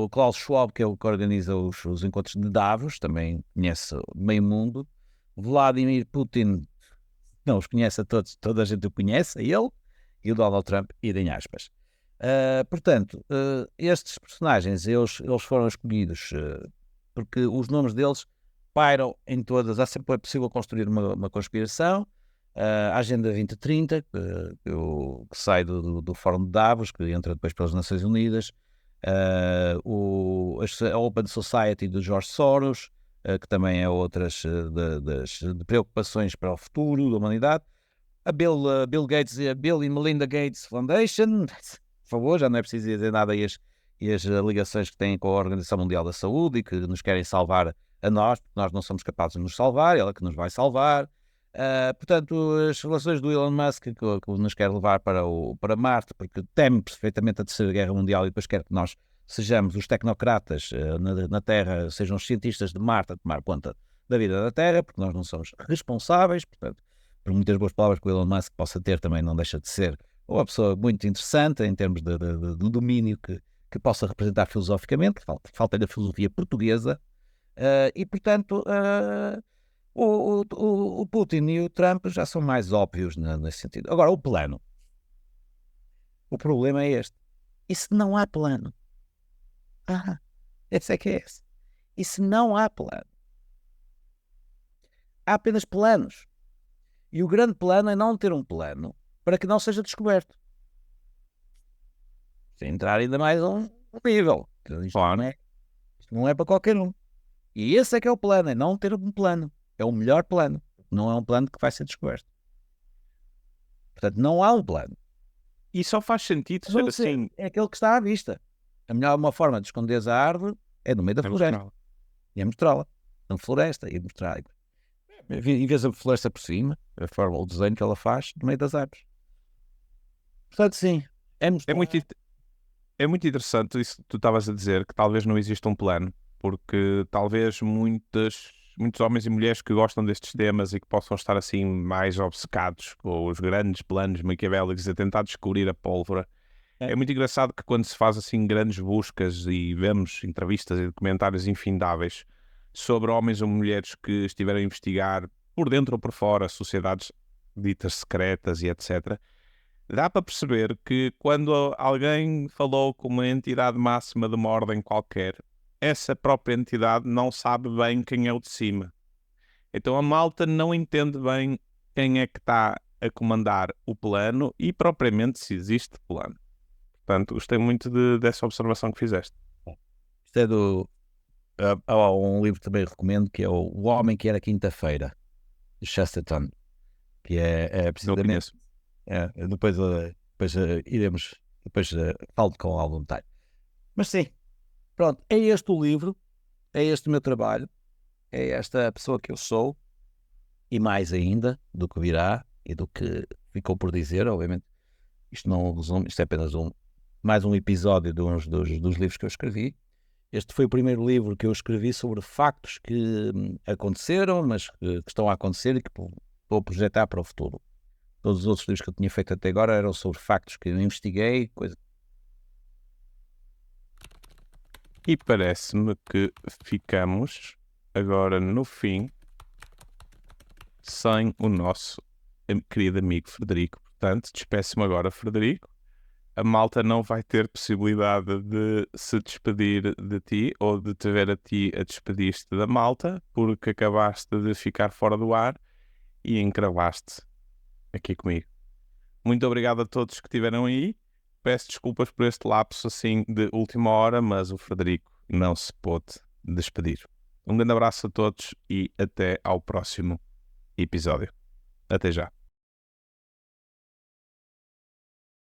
O Klaus Schwab, que é o que organiza os encontros de Davos, também conhece meio mundo. Vladimir Putin, não os conhece a todos, toda a gente o conhece, a ele, e o Donald Trump, idem aspas. Portanto, estes personagens, eles foram escolhidos porque os nomes deles pairam em todas, há sempre é possível construir uma conspiração. A Agenda 2030, que sai do Fórum de Davos, que entra depois pelas Nações Unidas, a Open Society do George Soros, que também é outras de preocupações para o futuro da humanidade, a Bill Gates e a Bill e Melinda Gates Foundation, por favor, já não é preciso dizer nada, e as ligações que têm com a Organização Mundial da Saúde e que nos querem salvar a nós, porque nós não somos capazes de nos salvar, ela que nos vai salvar. Portanto, as relações do Elon Musk que nos quer levar para Marte, porque teme perfeitamente a Terceira Guerra Mundial e depois quer que nós sejamos os tecnocratas na Terra, sejam os cientistas de Marte a tomar conta da vida da Terra, porque nós não somos responsáveis. Portanto, por muitas boas palavras que o Elon Musk possa ter, também não deixa de ser uma pessoa muito interessante em termos de domínio que possa representar filosoficamente. Falta-lhe a filosofia portuguesa. E, portanto, o Putin e o Trump já são mais óbvios nesse sentido. Agora, o plano. O problema é este. E se não há plano? Esse é que é esse. E se não há plano? Há apenas planos. E o grande plano é não ter um plano para que não seja descoberto. Sem entrar ainda mais um nível. Isto não é para qualquer um. E esse é que é o plano, é não ter um plano. É o melhor plano. Não é um plano que vai ser descoberto. Portanto, não há um plano. E só faz sentido ser assim. É aquele que está à vista. Uma forma de esconderes a árvore é no meio da floresta. E é mostrá-la. Na floresta. E mostrar. Em vez da floresta por cima, o desenho que ela faz no meio das árvores. Portanto, sim. É muito interessante isso que tu estavas a dizer, que talvez não exista um plano, porque talvez muitos homens e mulheres que gostam destes temas e que possam estar assim mais obcecados com os grandes planos maquiavélicos a tentar descobrir a pólvora. É muito engraçado que quando se faz assim grandes buscas e vemos entrevistas e documentários infindáveis sobre homens ou mulheres que estiveram a investigar por dentro ou por fora sociedades ditas secretas e etc., dá para perceber que quando alguém falou com uma entidade máxima de uma ordem qualquer, essa própria entidade não sabe bem quem é o de cima. Então a malta não entende bem quem é que está a comandar o plano e propriamente se existe plano. Portanto, gostei muito dessa observação que fizeste. Isto é há um livro que também recomendo, que é O Homem que Era Quinta-feira, de Chesterton, que é precisamente... Depois iremos... Depois falo com algum detalhe. Mas sim, pronto, é este o livro, é este o meu trabalho, é esta a pessoa que eu sou, e mais ainda do que virá e do que ficou por dizer. Obviamente, isto não é um resumo, isto é apenas mais um episódio dos livros que eu escrevi. Este foi o primeiro livro que eu escrevi sobre factos que aconteceram, mas que estão a acontecer e que vou projetar para o futuro. Todos os outros livros que eu tinha feito até agora eram sobre factos que eu investiguei, coisa. E parece-me que ficamos agora no fim sem o nosso querido amigo Frederico. Portanto, despeço-me agora, Frederico. A malta não vai ter possibilidade de se despedir de ti ou de te ver a ti a despedir-te da malta, porque acabaste de ficar fora do ar e encravaste aqui comigo. Muito obrigado a todos que estiveram aí. Peço desculpas por este lapso assim de última hora, mas o Frederico não se pôde despedir. Um grande abraço a todos e até ao próximo episódio. Até já.